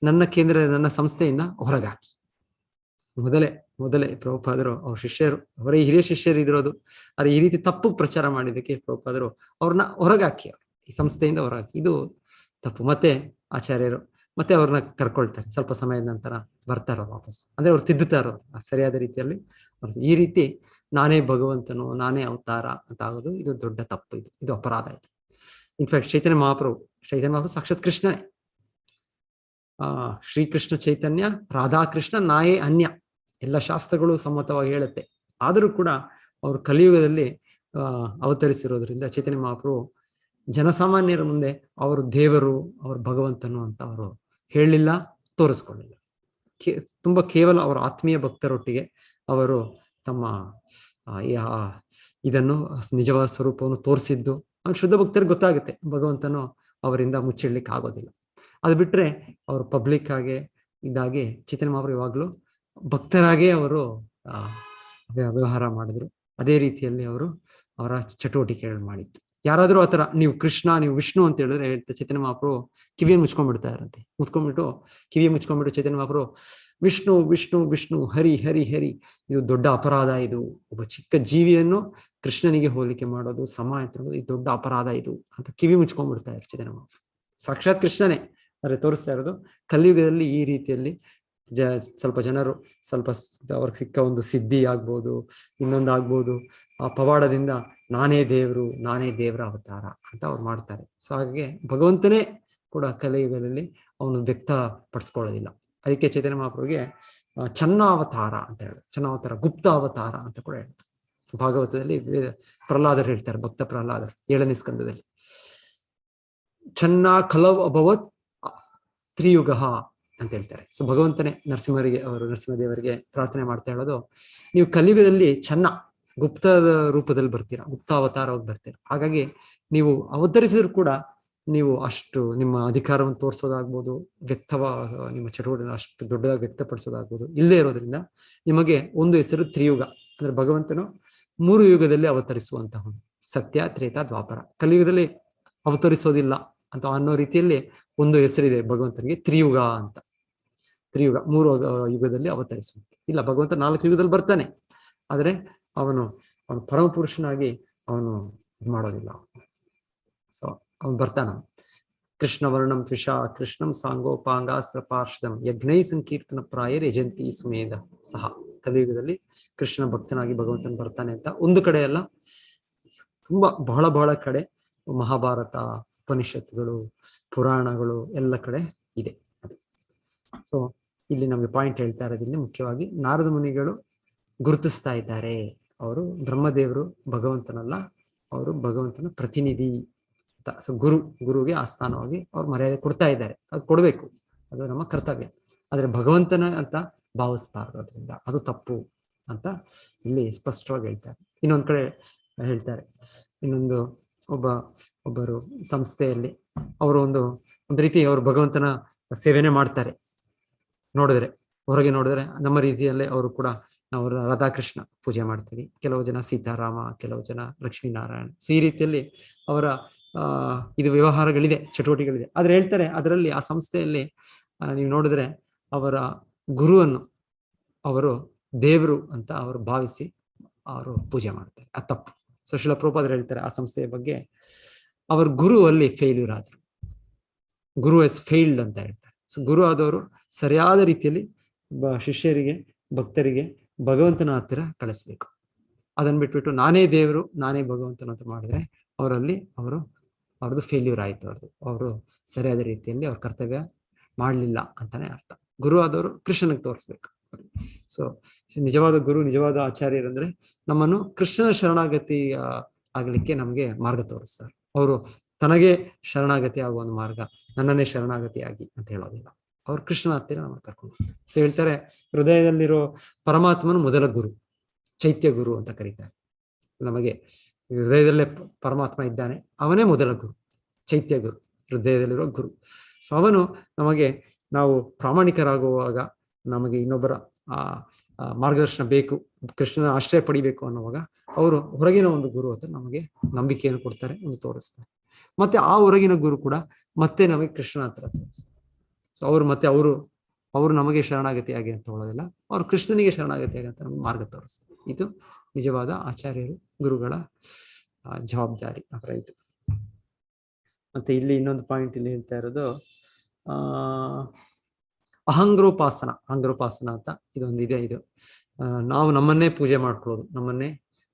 ನನ್ನ ಸಂಸ್ಥೆಯಿಂದ ಹೊರಗಾಕಿ. ಮೊದಲೇ ಪ್ರಭುಪಾದರು ಅವ್ರ ಶಿಷ್ಯರು, ಅವರೇ ಹಿರಿಯ ಶಿಷ್ಯರು ಇದಿರೋದು, ಆದರೆ ಈ ರೀತಿ ತಪ್ಪು ಪ್ರಚಾರ ಮಾಡಿದ್ದಕ್ಕೆ ಪ್ರಭುಪಾದರು ಅವ್ರನ್ನ ಹೊರಗಾಕಿ, ಈ ಸಂಸ್ಥೆಯಿಂದ ಹೊರಗಾಕಿ. ಇದು ತಪ್ಪು. ಮತ್ತೆ ಆಚಾರ್ಯರು ಮತ್ತೆ ಅವ್ರನ್ನ ಕರ್ಕೊಳ್ತಾರೆ, ಸ್ವಲ್ಪ ಸಮಯದ ನಂತರ ಬರ್ತಾರೋ ವಾಪಸ್, ಅಂದ್ರೆ ಅವ್ರು ತಿದ್ದುತ್ತಾರೋ ಸರಿಯಾದ ರೀತಿಯಲ್ಲಿ. ಈ ರೀತಿ ನಾನೇ ಭಗವಂತನು, ನಾನೇ ಅವತಾರ ಅಂತ ಆಗೋದು ಇದು ದೊಡ್ಡ ತಪ್ಪು, ಇದು ಅಪರಾಧ ಆಯ್ತು. ಇನ್ಫ್ಯಾಕ್ಟ್ ಚೈತನ್ಯ ಮಹಾಪ್ರಭು ಸಾಕ್ಷಾತ್ ಕೃಷ್ಣನೇ. ಶ್ರೀಕೃಷ್ಣ ಚೈತನ್ಯ ರಾಧಾಕೃಷ್ಣ ನಾಯೇ ಅನ್ಯ, ಎಲ್ಲ ಶಾಸ್ತ್ರಗಳು ಸಮ್ಮತವಾಗಿ ಹೇಳುತ್ತೆ. ಆದರೂ ಕೂಡ ಅವರು ಕಲಿಯುಗದಲ್ಲಿ ಅವತರಿಸಿರೋದ್ರಿಂದ ಚೈತನ್ಯ ಮಹಾಪ್ರಭು ಜನಸಾಮಾನ್ಯರ ಮುಂದೆ ಅವರು ದೇವರು, ಅವರು ಭಗವಂತನು ಅಂತ ಅವರು ಹೇಳಲಿಲ್ಲ, ತೋರಿಸ್ಕೊಳ್ಳಿಲ್ಲ. ತುಂಬಾ ಕೇವಲ ಅವರ ಆತ್ಮೀಯ ಭಕ್ತರೊಟ್ಟಿಗೆ ಅವರು ತಮ್ಮ ಇದನ್ನು ನಿಜವಾದ ಸ್ವರೂಪವನ್ನು ತೋರಿಸಿದ್ದು ಶುದ್ಧ ಭಕ್ತರಿಗೆ ಗೊತ್ತಾಗುತ್ತೆ ಭಗವಂತನು ಅವರಿಂದ ಮುಚ್ಚಿಡ್ಲಿಕ್ಕೆ ಆಗೋದಿಲ್ಲ. ಅದು ಬಿಟ್ರೆ ಅವರು ಪಬ್ಲಿಕ್ ಆಗಿ ಇದಾಗಿ ಚೈತನ್ಯ ಮಹಾಪ್ರಭು ಯಾವಾಗಲೂ ಭಕ್ತರಾಗೇ ಅವರು ವ್ಯವಹಾರ ಮಾಡಿದ್ರು. ಅದೇ ರೀತಿಯಲ್ಲಿ ಅವರು ಅವರ ಚಟುವಟಿಕೆಗಳು ಮಾಡಿತ್ತು. ಯಾರಾದ್ರೂ ಆತರ ನೀವು ಕೃಷ್ಣ ನೀವು ವಿಷ್ಣು ಅಂತ ಹೇಳಿದ್ರೆ ಚೈತನ್ಯ ಮಹಾಪ್ರಭು ಕಿವಿಯನ್ನು ಮುಚ್ಕೊಂಡ್ಬಿಡ್ತಾ ಇರಂತೆ. ಮುಚ್ಕೊಂಡ್ಬಿಟ್ಟು ಕಿವಿಯ ಮುಚ್ಕೊಂಡ್ಬಿಟ್ಟು ಚೈತನ್ಯ ಮಹಾಪ್ರಭು ವಿಷ್ಣು ವಿಷ್ಣು ವಿಷ್ಣು ಹರಿ ಹರಿ ಹರಿ, ಇದು ದೊಡ್ಡ ಅಪರಾಧ, ಇದು ಒಬ್ಬ ಚಿಕ್ಕ ಜೀವಿಯನ್ನು ಕೃಷ್ಣನಿಗೆ ಹೋಲಿಕೆ ಮಾಡೋದು ಸಮ ಅಂತ ಇದು ದೊಡ್ಡ ಅಪರಾಧ ಇದು ಅಂತ ಕಿವಿ ಮುಚ್ಕೊಂಡ್ಬಿಡ್ತಾ ಇದ್ದಾರೆ ಚೈತನ್ಯ ಮಹಾಪ್ರಭು. ಸಾಕ್ಷಾತ್ ಕೃಷ್ಣನೇ ಅರೆ ತೋರಿಸ್ತಾ ಇರೋದು. ಕಲಿಯುಗದಲ್ಲಿ ಈ ರೀತಿಯಲ್ಲಿ ಸ್ವಲ್ಪ ಜನರು ಸ್ವಲ್ಪ ಅವ್ರಿಗೆ ಸಿಕ್ಕ ಒಂದು ಸಿದ್ಧಿ ಆಗ್ಬೋದು, ಇನ್ನೊಂದು ಆಗ್ಬೋದು, ಆ ಪವಾಡದಿಂದ ನಾನೇ ದೇವರು ನಾನೇ ದೇವರ ಅವತಾರ ಅಂತ ಅವ್ರು ಮಾಡ್ತಾರೆ. ಸೊ ಹಾಗೆ ಭಗವಂತನೇ ಕೂಡ ಕಲಿಯುಗದಲ್ಲಿ ಅವನು ವ್ಯಕ್ತ ಪಡಿಸ್ಕೊಳ್ಳೋದಿಲ್ಲ. ಅದಕ್ಕೆ ಚೈತನ್ಯ ಮಹಾಪ್ರಭುಗೆ ಚನ್ನಾವತಾರ ಅಂತ ಹೇಳಿ, ಚನ್ನಾವತಾರ ಗುಪ್ತ ಅವತಾರ ಅಂತ ಕೂಡ ಹೇಳ್ತಾರೆ. ಭಾಗವತದಲ್ಲಿ ಪ್ರಹ್ಲಾದರು ಹೇಳ್ತಾರೆ, ಭಕ್ತ ಪ್ರಹ್ಲಾದರು 7ನೇ ಸ್ಕಂದದಲ್ಲಿ ಚನ್ನ ಕಲವ್ ಅಭವತ್ ತ್ರಿಯುಗ ಅಂತ ಹೇಳ್ತಾರೆ. ಸೊ ಭಗವಂತನೇ ನರಸಿಂಹದೇವರಿಗೆ ಪ್ರಾರ್ಥನೆ ಮಾಡ್ತಾ ಹೇಳೋದು, ನೀವು ಕಲಿಯುಗದಲ್ಲಿ ಚೆನ್ನ ಗುಪ್ತದ ರೂಪದಲ್ಲಿ ಬರ್ತೀರಾ, ಗುಪ್ತ ಅವತಾರವಾಗಿ ಬರ್ತೀರಾ. ಹಾಗಾಗಿ ನೀವು ಅವತರಿಸಿದ್ರು ಕೂಡ ನೀವು ಅಷ್ಟು ನಿಮ್ಮ ಅಧಿಕಾರವನ್ನು ತೋರಿಸೋದಾಗ್ಬೋದು, ನಿಮ್ಮ ಚಟುವಟಿಕೆ ಅಷ್ಟು ದೊಡ್ಡದಾಗಿ ವ್ಯಕ್ತಪಡಿಸೋದಾಗ್ಬೋದು ಇಲ್ಲೇ ಇರೋದ್ರಿಂದ ನಿಮಗೆ ಒಂದು ಹೆಸರು ತ್ರಿಯುಗ, ಅಂದ್ರೆ ಭಗವಂತನು 3 ಯುಗದಲ್ಲಿ ಅವತರಿಸುವಂತಹ ಸತ್ಯ ತ್ರೇತ ದ್ವಾಪರ. ಕಲಿಯುಗದಲ್ಲಿ ಅವತರಿಸೋದಿಲ್ಲ ಅಂತ ಅನ್ನೋ ರೀತಿಯಲ್ಲಿ ಒಂದು ಹೆಸರಿದೆ ಭಗವಂತನಿಗೆ, ತ್ರಿಯುಗ ಅಂತ. ತ್ರಿಯುಗ 3 ಯುಗದಲ್ಲಿ ಅವತರಿಸುತ್ತೆ. ಇಲ್ಲ, ಭಗವಂತ 4 ಯುಗದಲ್ಲಿ ಬರ್ತಾನೆ, ಆದ್ರೆ ಅವನು ಪರಮ ಪುರುಷನಾಗಿ ಅವನು ಇದು ಮಾಡೋದಿಲ್ಲ. ಸೊ ಅವನು ಬರ್ತಾನ. ಕೃಷ್ಣ ವರ್ಣಂ ತ್ರಿಷಾ ಕೃಷ್ಣಂ ಸಾಂಗೋಪಾಂಗಾಸ್ತ್ರ ಪಾರ್ಷದಂ ಯಜ್ಞೈ ಸಂಕೀರ್ತನ ಪ್ರಾಯರ್ ಯಜಂತಿ ಸುಮೇಧ ಸಹ. ಕಲಿಯುಗದಲ್ಲಿ ಕೃಷ್ಣ ಭಕ್ತನಾಗಿ ಭಗವಂತನ ಬರ್ತಾನೆ ಅಂತ ಒಂದು ಕಡೆ ಅಲ್ಲ, ತುಂಬಾ ಬಹಳ ಕಡೆ ಮಹಾಭಾರತ, ಉಪನಿಷತ್ತುಗಳು, ಪುರಾಣಗಳು ಎಲ್ಲ ಕಡೆ ಇದೆ. ಸೊ ಇಲ್ಲಿ ನಮಗೆ ಪಾಯಿಂಟ್ ಹೇಳ್ತಾ ಇರೋದ್ರಲ್ಲಿ ಮುಖ್ಯವಾಗಿ ನಾರದ ಮುನಿಗಳು ಗುರುತಿಸ್ತಾ ಇದ್ದಾರೆ, ಅವರು ಬ್ರಹ್ಮದೇವರು ಭಗವಂತನಲ್ಲ, ಅವರು ಭಗವಂತನ ಪ್ರತಿನಿಧಿ ಅಂತ. ಸೊ ಗುರುಗೆ ಆಸ್ಥಾನವಾಗಿ ಅವ್ರು ಮರ್ಯಾದೆ ಕೊಡ್ತಾ ಇದ್ದಾರೆ. ಅದು ಕೊಡ್ಬೇಕು, ಅದು ನಮ್ಮ ಕರ್ತವ್ಯ. ಆದ್ರೆ ಭಗವಂತನ ಅಂತ ಭಾವಿಸ್ಬಾರ್ದು, ಅದರಿಂದ ಅದು ತಪ್ಪು ಅಂತ ಇಲ್ಲಿ ಸ್ಪಷ್ಟವಾಗಿ ಹೇಳ್ತಾರೆ. ಇನ್ನೊಂದ್ ಕಡೆ ಹೇಳ್ತಾರೆ, ಒಬ್ಬರು ಸಂಸ್ಥೆಯಲ್ಲಿ ಅವರು ಒಂದು ರೀತಿ ಅವರು ಭಗವಂತನ ಸೇವೆನೆ ಮಾಡ್ತಾರೆ. ಹೊರಗೆ ನೋಡಿದ್ರೆ ನಮ್ಮ ರೀತಿಯಲ್ಲೇ ಅವರು ಕೂಡ ನಾವು ರಾಧಾಕೃಷ್ಣ ಪೂಜೆ ಮಾಡ್ತೀವಿ, ಕೆಲವು ಜನ ಸೀತಾರಾಮ, ಕೆಲವು ಜನ ಲಕ್ಷ್ಮೀನಾರಾಯಣ. ಸೊ ಈ ರೀತಿಯಲ್ಲಿ ಅವರ ಇದು ವ್ಯವಹಾರಗಳಿದೆ, ಚಟುವಟಿಕೆಗಳಿದೆ. ಆದ್ರೆ ಹೇಳ್ತಾರೆ ಅದರಲ್ಲಿ ಆ ಸಂಸ್ಥೆಯಲ್ಲಿ ನೀವು ನೋಡಿದ್ರೆ ಅವರ ಗುರುವನ್ನು ಅವರು ದೇವರು ಅಂತ ಅವರು ಭಾವಿಸಿ ಅವರು ಪೂಜೆ ಮಾಡ್ತಾರೆ. ಅದು ತಪ್ಪು. ಸೊ ಶ್ರೀಲ ಪ್ರಭುಪಾದರು ಹೇಳ್ತಾರೆ ಆ ಸಂಸ್ಥೆಯ ಬಗ್ಗೆ, ಅವ್ರ ಗುರು ಅಲ್ಲಿ ಫೇಲ್ಯೂರ್ ಆದ್ರು, ಗುರು ಎಸ್ ಫೇಲ್ಡ್ ಅಂತ ಹೇಳ್ತಾರೆ. ಸೊ ಗುರು ಆದವರು ಸರಿಯಾದ ರೀತಿಯಲ್ಲಿ ಶಿಷ್ಯರಿಗೆ, ಭಕ್ತರಿಗೆ ಭಗವಂತನ ಹತ್ತಿರ ಕಳಿಸ್ಬೇಕು. ಅದನ್ನ ಬಿಟ್ಬಿಟ್ಟು ನಾನೇ ದೇವರು ನಾನೇ ಭಗವಂತನ ಅಂತ ಮಾಡಿದ್ರೆ ಅವ್ರದ್ದು ಫೇಲ್ಯೂರ್ ಆಯ್ತು. ಅವರು ಸರಿಯಾದ ರೀತಿಯಲ್ಲಿ ಅವ್ರ ಕರ್ತವ್ಯ ಮಾಡ್ಲಿಲ್ಲ ಅಂತಾನೆ ಅರ್ಥ. ಗುರು ಆದವರು ಕೃಷ್ಣನಿಗೆ ತೋರಿಸ್ಬೇಕು. ಸೊ ನಿಜವಾದ ಗುರು, ನಿಜವಾದ ಆಚಾರ್ಯರಂದ್ರೆ ನಮ್ಮನ್ನು ಕೃಷ್ಣನ ಶರಣಾಗತಿ ಆಗ್ಲಿಕ್ಕೆ ನಮ್ಗೆ ಮಾರ್ಗ ತೋರಿಸ್ತಾರೆ. ಅವರು ತನಗೆ ಶರಣಾಗತಿ ಆಗುವ ಒಂದು ಮಾರ್ಗ, ನನ್ನನ್ನೇ ಶರಣಾಗತಿ ಆಗಿ ಅಂತ ಹೇಳೋದಿಲ್ಲ. ಅವ್ರು ಕೃಷ್ಣನ ಹತ್ತಿರ ನಮ್ಮ ಕರ್ಕೊಂಡು. ಸೊ ಹೇಳ್ತಾರೆ, ಹೃದಯದಲ್ಲಿರೋ ಪರಮಾತ್ಮನು ಮೊದಲ ಗುರು, ಚೈತ್ಯ ಗುರು ಅಂತ ಕರೀತಾರೆ. ನಮಗೆ ಹೃದಯದಲ್ಲೇ ಪರಮಾತ್ಮ ಇದ್ದಾನೆ, ಅವನೇ ಮೊದಲ ಗುರು, ಚೈತ್ಯ ಗುರು, ಹೃದಯದಲ್ಲಿರೋ ಗುರು. ಸೊ ಅವನು ನಮಗೆ, ನಾವು ಪ್ರಾಮಾಣಿಕರಾಗುವಾಗ, ನಮಗೆ ಇನ್ನೊಬ್ಬರ ಮಾರ್ಗದರ್ಶನ ಬೇಕು, ಕೃಷ್ಣನ ಆಶ್ರಯ ಪಡಿಬೇಕು ಅನ್ನುವಾಗ ಅವರು ಹೊರಗಿನ ಒಂದು ಗುರು ಅಂತ ನಮಗೆ ನಂಬಿಕೆಯನ್ನು ಕೊಡ್ತಾರೆ, ಒಂದು ತೋರಿಸ್ತಾರೆ. ಮತ್ತೆ ಆ ಹೊರಗಿನ ಗುರು ಕೂಡ ಮತ್ತೆ ನಮಗೆ ಕೃಷ್ಣನ ಹತ್ರ ತೋರಿಸ್ತಾರೆ. ಸೊ ಅವರು ನಮಗೆ ಶರಣಾಗತಿಯಾಗಿ ಅಂತ ಹೇಳೋದಿಲ್ಲ, ಅವ್ರು ಕೃಷ್ಣನಿಗೆ ಶರಣಾಗತಿಯಾಗಿ ಅಂತ ನಮ್ಗೆ ಮಾರ್ಗ ತೋರಿಸ್ತಾರೆ. ಇದು ನಿಜವಾದ ಆಚಾರ್ಯರು, ಗುರುಗಳ ಜವಾಬ್ದಾರಿ ಅವರ ಇದು. ಮತ್ತೆ ಇಲ್ಲಿ ಇನ್ನೊಂದು ಪಾಯಿಂಟ್ ಇಲ್ಲಿ ಹೇಳ್ತಾ ಇರೋದು ಅಹಂಗ್ರೋಪಾಸನ ಅಂತ ಇದೊಂದು ಇದೆ. ಇದು ನಾವು ನಮ್ಮನ್ನೇ ಪೂಜೆ ಮಾಡ್ಕೊಳ್ಳೋದು, ನಮ್ಮನ್ನೇ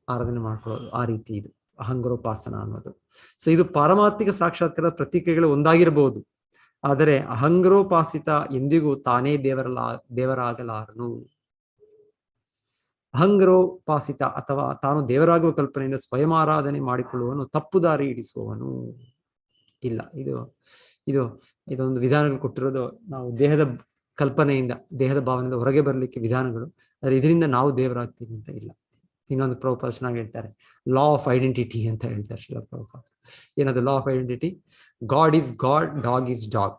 ಆರಾಧನೆ ಮಾಡ್ಕೊಳ್ಳೋದು, ಆ ರೀತಿ ಇದು ಅಹಂಗ್ರೋಪಾಸನ ಅನ್ನೋದು. ಸೊ ಇದು ಪಾರಮಾರ್ಥಿಕ ಸಾಕ್ಷಾತ್ಕಾರದ ಪ್ರತಿಕ್ರಿಯೆಗಳು ಒಂದಾಗಿರಬಹುದು, ಆದರೆ ಅಹಂಗ್ರೋಪಾಸಿತ ಎಂದಿಗೂ ತಾನೇ ದೇವರಾಗಲಾರನು. ಅಹಂಗ್ರೋಪಾಸಿತ ಅಥವಾ ತಾನು ದೇವರಾಗುವ ಕಲ್ಪನೆಯಿಂದ ಸ್ವಯಂ ಆರಾಧನೆ ಮಾಡಿಕೊಳ್ಳುವನು ತಪ್ಪು ದಾರಿ ಹಿಡಿಸುವವನು ಇಲ್ಲ. ಇದೊಂದು ವಿಧಾನಗಳು ಕೊಟ್ಟಿರೋದು ನಾವು ದೇಹದ ಕಲ್ಪನೆಯಿಂದ, ದೇಹದ ಭಾವನೆಯಿಂದ ಹೊರಗೆ ಬರಲಿಕ್ಕೆ ವಿಧಾನಗಳು, ಆದರೆ ಇದರಿಂದ ನಾವು ದೇವರಾಗ್ತೀವಿ ಅಂತ ಇಲ್ಲ. ಇನ್ನೊಂದು ಪ್ರಭುಪಾದ ಚೆನ್ನಾಗಿ ಹೇಳ್ತಾರೆ, ಲಾ ಆಫ್ ಐಡೆಂಟಿಟಿ ಅಂತ ಹೇಳ್ತಾರೆ ಶ್ರೀಲ ಪ್ರಭುಪಾದ. ಏನದು law of identity? God is god, dog is dog.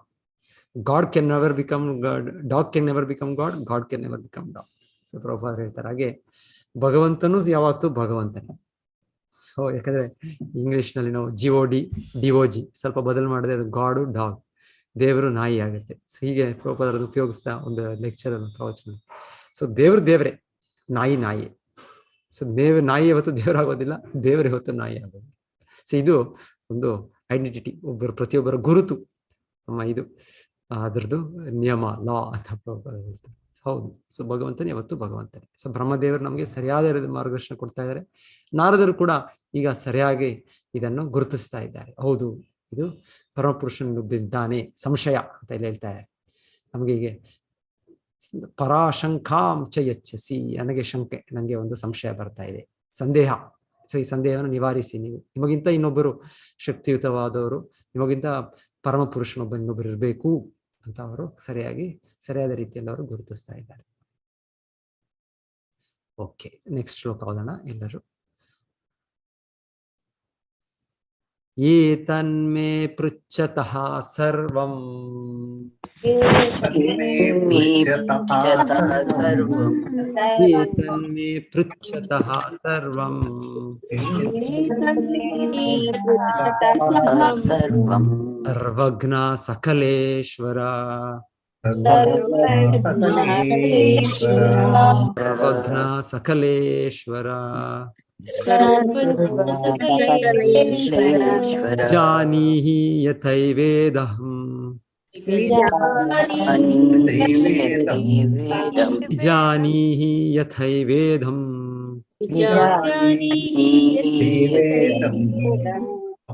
God can never become god, dog can never become god, god can never become dog. So Prabhupada ಹೇಳ್ತಾರೆ ಹಾಗೆ ಭಗವಂತನು ಯಾವತ್ತೂ ಭಗವಂತನೇ. ಸೊ ಯಾಕಂದ್ರೆ ಇಂಗ್ಲಿಷ್ ನಲ್ಲಿ ನಾವು GOD ಸ್ವಲ್ಪ ಬದಲು ಮಾಡಿದ್ರೆ ಅದು ಗಾಡು ಡಾಗ್, ದೇವರು ನಾಯಿ ಆಗುತ್ತೆ. ಸೊ ಹೀಗೆ ಪ್ರಭುಪಾದರನ್ನು ಉಪಯೋಗಿಸ್ತಾ ಒಂದು ಲೆಕ್ಚರ್ ಅನ್ನು ಪ್ರವಚನ. ಸೊ ದೇವ್ರೇ, ನಾಯಿ. ಸೊ ನಾಯಿ ಯಾವತ್ತು ದೇವರಾಗೋದಿಲ್ಲ, ದೇವರು ಯಾವತ್ತು ನಾಯಿ ಆಗೋದಿಲ್ಲ. ಸೊ ಇದು ಒಂದು ಐಡೆಂಟಿಟಿ, ಪ್ರತಿಯೊಬ್ಬರ ಗುರುತು ಇದು ಅದರದ್ದು ನಿಯಮ, ಲಾ ಅಂತ ಪ್ರಭುಪಾದ ಹೇಳ್ತಾರೆ. ಹೌದು. ಸೊ ಭಗವಂತನೇ ಯಾವತ್ತು ಭಗವಂತನೇ. ಸೊ ಬ್ರಹ್ಮದೇವರು ನಮಗೆ ಸರಿಯಾದ ಮಾರ್ಗದರ್ಶನ ಕೊಡ್ತಾ ಇದ್ದಾರೆ. ನಾರದರು ಕೂಡ ಈಗ ಸರಿಯಾಗಿ ಇದನ್ನು ಗುರುತಿಸ್ತಾ ಇದ್ದಾರೆ. ಹೌದು, ಇದು ಪರಮಪುರುಷನು ಬಿದ್ದಾನೆ, ಸಂಶಯ ಅಂತ ಇಲ್ಲಿ ಹೇಳ್ತಾ ಇದ್ದಾರೆ. ನಮಗೆ ಹೀಗೆ ಪರಾಶಂಕಾಂ ಚ ಯಚ್ಚಸಿ, ನನಗೆ ಶಂಕೆ, ನನಗೆ ಒಂದು ಸಂಶಯ ಬರ್ತಾ ಇದೆ, ಸಂದೇಹ. ಸೊ ಈ ಸಂದೇಹವನ್ನು ನಿವಾರಿಸಿ. ನಿಮಗಿಂತ ಇನ್ನೊಬ್ಬರು ಶಕ್ತಿಯುತವಾದವರು, ನಿಮಗಿಂತ ಪರಮ ಪುರುಷನೊಬ್ಬ ಇನ್ನೊಬ್ಬರು ಇರಬೇಕು ಅಂತ ಅವರು ಸರಿಯಾದ ರೀತಿಯಲ್ಲಿ ಅವರು ಗುರುತಿಸ್ತಾ ಇದ್ದಾರೆ. ಓಕೆ, ನೆಕ್ಸ್ಟ್ ಶ್ಲೋಕ ಓದೋಣ ಎಲ್ಲರೂ. ಏತನ್ಮೇ ಪೃಚ್ಛತಃ ಸರ್ವಂ ಏತನ್ಮೇ ಪೃಚ್ಛತಃ ಸರ್ವಂ ಸರ್ವಂ ಸರ್ವಜ್ಞ ಸಕಲೇಶ್ವರ ಸರ್ವಜ್ಞ ಸಕಲೇಶ್ವರ ಜಾನೀಹಿ ಯಥೈವೇದಹಂ ಜಾನೀಹಿ ಯಥೈವೇದಂ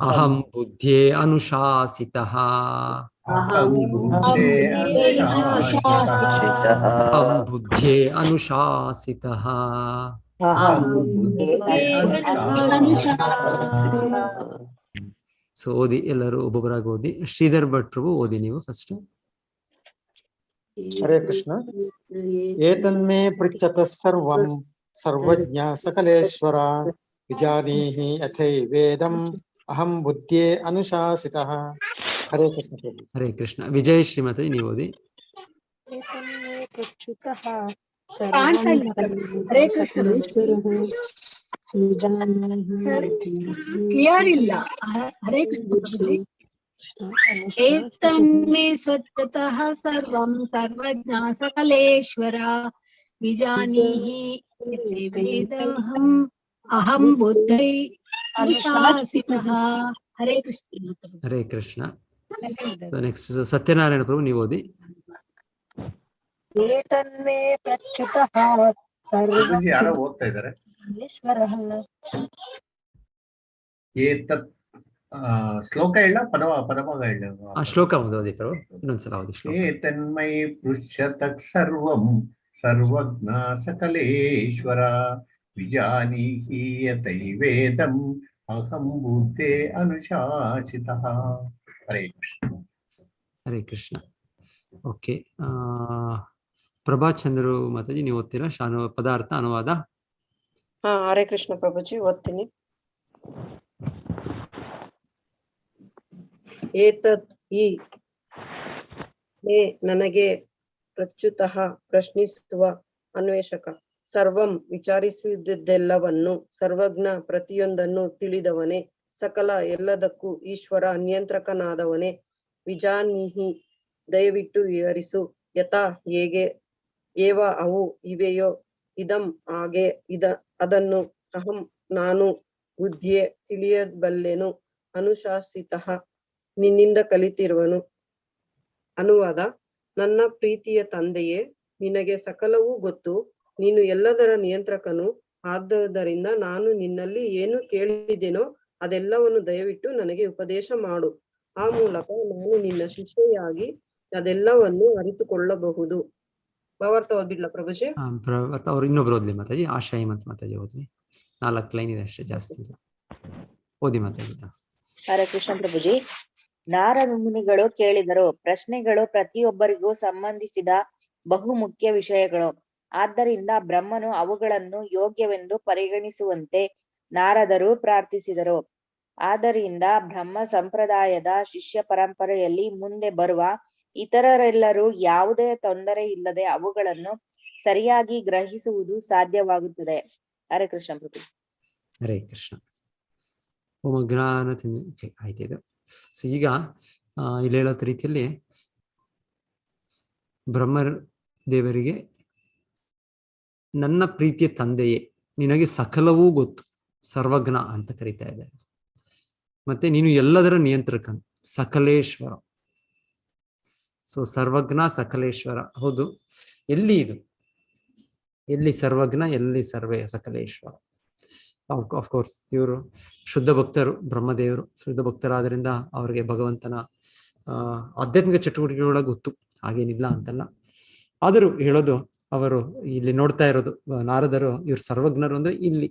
ಅಹಂ ಬುದ್ಧ್ಯೇ ಅನುಶಾಸಿತಃ ಅಹಂ ಬುದ್ಧ್ಯೇ ಅನುಶಾಸಿತಃ. ಸೊ ಓದಿ ಎಲ್ಲರೂ ಒಬ್ಬೊಬ್ಬರಾಗಿ ಓದಿ. ಶ್ರೀಧರ್ ಭಟ್ರು ಓದಿ ನೀವು ಫಸ್ಟ್. ಹರೇ ಕೃಷ್ಣ. ಏತನ್ಮೇ ಪೃಚ್ಛತಃ ಸರ್ವಂ ಸರ್ವಜ್ಞ ಸಕಲೇಶ್ವರ ವಿಜಾನೀಹಿ ಯಥೈವೇದಂ ಅಹಂ ಬುದ್ಧ್ಯೇ ಅನುಶಾಸಿತಃ. ಹರೇ ಕೃಷ್ಣ. ಹರೇ ಕೃಷ್ಣ. ವಿಜಯ ಶ್ರೀಮತಿ ನೀವು ಓದಿ. ಕ್ಲಿಯರ್ ಇಲ್ಲ. ಹರೇ ಕೃಷ್ಣ. ಏತನ್ಮೇ ಸ್ವಚ್ಛತಃ ಸರ್ವಂ ಸರ್ವಜ್ಞ ಸಕಲೇಶ್ವರ ವಿಜಾನೀಹಿ ವೇದಹಂ ಅಹಂ ಬುದ್ಧೈ ಅನುಶಾಸಿತಃ. ಹರೇ ಕೃಷ್ಣ. ಹರೇ ಕೃಷ್ಣ. ನೆಕ್ಸ್ಟ್ ಸತ್ಯನಾರಾಯಣ ಪ್ರಭು ನೀವು ಓದಿ. ಏತನ್ಮೇ ಪ್ರಚ್ಯುತಃ ಸರ್ವಂ ಯಾರೋ ಓದ್ತಾ ಇದ್ದಾರೆ. ಶ್ಲೋಕ ಹೇಳ ಪದಭಾಗ ಹೇಳ. ಶ್ಲೋಕ ಓದಿ ಪ್ರಭು, ಇನ್ನೊಂದ್ಸಲ ಓದಿ. ಏತನ್ಮೈ ಪೃಚ್ಛತಃ ಸರ್ವಂ ಸರ್ವಜ್ಞ ಸಕಲೇಶ್ವರ ವಿಜಾನೀಹಿ ಯಥೈವೇದಂ ಅಹಂ ಬುದ್ಧೇ ಅನುಶಾಸಿತಃ. ಹರೇ ಕೃಷ್ಣ. ಹರೇ ಕೃಷ್ಣ. ಓಕೆ, ಪ್ರಭಾಚಂದ್ರು ಮಾತಾಜಿ ನೀವು ಓದ್ತೀರಾ? ಪದಾರ್ಥ ಅನುವಾದ. ಹರೇ ಕೃಷ್ಣ ಪ್ರಭುಜಿ, ಓದ್ತೀನಿ. ಏತತ್ ಈ ನನಗೆ ಪ್ರಚ್ಯುತಃ ಪ್ರಶ್ನಿಸುವ ಅನ್ವೇಷಕ, ಸರ್ವಂ ವಿಚಾರಿಸಿದ್ದೆಲ್ಲವನ್ನು, ಸರ್ವಜ್ಞ ಪ್ರತಿಯೊಂದನ್ನು ತಿಳಿದವನೇ, ಸಕಲ ಎಲ್ಲದಕ್ಕೂ ಈಶ್ವರ ನಿಯಂತ್ರಕನಾದವನೇ, ವಿಜಾನೀಹಿ ದಯವಿಟ್ಟು ವಿವರಿಸು, ಯಥಾ ಹೇಗೆ, ಏವ ಅವು ಇವೆಯೋ, ಇದಂ ಹಾಗೆ ಅದನ್ನು, ಅಹಂ ನಾನು, ಬುದ್ಧಿಯೇ ತಿಳಿಯಬಲ್ಲೆನು, ಅನುಶಾಸಿತಃ ನಿನ್ನಿಂದ ಕಲಿತಿರುವನು. ಅನುವಾದ: ನನ್ನ ಪ್ರೀತಿಯ ತಂದೆಯೇ, ನಿನಗೆ ಸಕಲವೂ ಗೊತ್ತು, ನೀನು ಎಲ್ಲದರ ನಿಯಂತ್ರಕನು. ಆದ್ದರಿಂದ ನಾನು ನಿನ್ನಲ್ಲಿ ಏನು ಕೇಳಿದೆನೋ ಅದೆಲ್ಲವನ್ನು ದಯವಿಟ್ಟು ನನಗೆ ಉಪದೇಶ ಮಾಡು. ಆ ಮೂಲಕ ನಾನು ನಿನ್ನ ಶಿಷ್ಯೆಯಾಗಿ ಅದೆಲ್ಲವನ್ನು ಅರಿತುಕೊಳ್ಳಬಹುದು. ಭಾವಾರ್ಥ ಓದ್ಬಿಡ್ಲಾ ಪ್ರಭುಜಿ? ಅವ್ರು ಇನ್ನೊಬ್ರು ಓದ್ಲಿ ಮಾತಾಜಿ. ಆಶಾ ಹೇಮಂತ್ ಮಾತಾಜಿ ಓದ್ಲಿ. 4 ಲೈನ್ ಇದೆ ಅಷ್ಟೇ, ಜಾಸ್ತಿ ಇಲ್ಲ. ಓದಿ ಮಾತಾಜಿ. ಹರೇ ಕೃಷ್ಣ ಪ್ರಭುಜಿ. ನಾರದ ಮುನಿಗಳು ಕೇಳಿದರು. ಪ್ರಶ್ನೆಗಳು ಪ್ರತಿಯೊಬ್ಬರಿಗೂ ಸಂಬಂಧಿಸಿದ ಬಹು ಮುಖ್ಯ ವಿಷಯಗಳು. ಆದ್ದರಿಂದ ಬ್ರಹ್ಮನು ಅವುಗಳನ್ನು ಯೋಗ್ಯವೆಂದು ಪರಿಗಣಿಸುವಂತೆ ನಾರದರು ಪ್ರಾರ್ಥಿಸಿದರು. ಆದ್ದರಿಂದ ಬ್ರಹ್ಮ ಸಂಪ್ರದಾಯದ ಶಿಷ್ಯ ಪರಂಪರೆಯಲ್ಲಿ ಮುಂದೆ ಬರುವ ಇತರರೆಲ್ಲರೂ ಯಾವುದೇ ತೊಂದರೆ ಇಲ್ಲದೆ ಅವುಗಳನ್ನು ಸರಿಯಾಗಿ ಗ್ರಹಿಸುವುದು ಸಾಧ್ಯವಾಗುತ್ತದೆ. ಹರೇ ಕೃಷ್ಣ ಪ್ರಭು. ಹರೇ ಕೃಷ್ಣ. ಓಂ ಜ್ಞಾನ ಆಯ್ತು ಇದು. ಸೊ ಈಗ ಇಲ್ಲಿ ಹೇಳೋ ರೀತಿಯಲ್ಲಿ ಬ್ರಹ್ಮ ದೇವರಿಗೆ ನನ್ನ ಪ್ರೀತಿಯ ತಂದೆಯೇ, ನಿನಗೆ ಸಕಲವೂ ಗೊತ್ತು, ಸರ್ವಜ್ಞ ಅಂತ ಕರೀತಾ ಇದ್ದಾರೆ. ಮತ್ತೆ ನೀನು ಎಲ್ಲದರ ನಿಯಂತ್ರಕನು, ಸಕಲೇಶ್ವರ. ಸೊ ಸರ್ವಜ್ಞ ಸಕಲೇಶ್ವರ. ಹೌದು, ಎಲ್ಲಿ ಇದು? ಎಲ್ಲಿ ಸರ್ವಜ್ಞ, ಎಲ್ಲಿ ಸಕಲೇಶ್ವರ? ಆಫ್ಕೋರ್ಸ್ ಇವರು ಶುದ್ಧ ಭಕ್ತರು, ಬ್ರಹ್ಮದೇವರು ಶುದ್ಧ ಭಕ್ತರಾದ್ರಿಂದ ಅವರಿಗೆ ಭಗವಂತನ ಆಧ್ಯಾತ್ಮಿಕ ಚಟುವಟಿಕೆಗಳ ಗೊತ್ತು, ಹಾಗೇನಿಲ್ಲ ಅಂತಲ್ಲ. ಆದರೂ ಹೇಳೋದು, ಅವರು ಇಲ್ಲಿ ನೋಡ್ತಾ ಇರೋದು ನಾರದರು, ಇವ್ರು ಸರ್ವಜ್ಞರು ಅಂದ್ರೆ ಇಲ್ಲಿ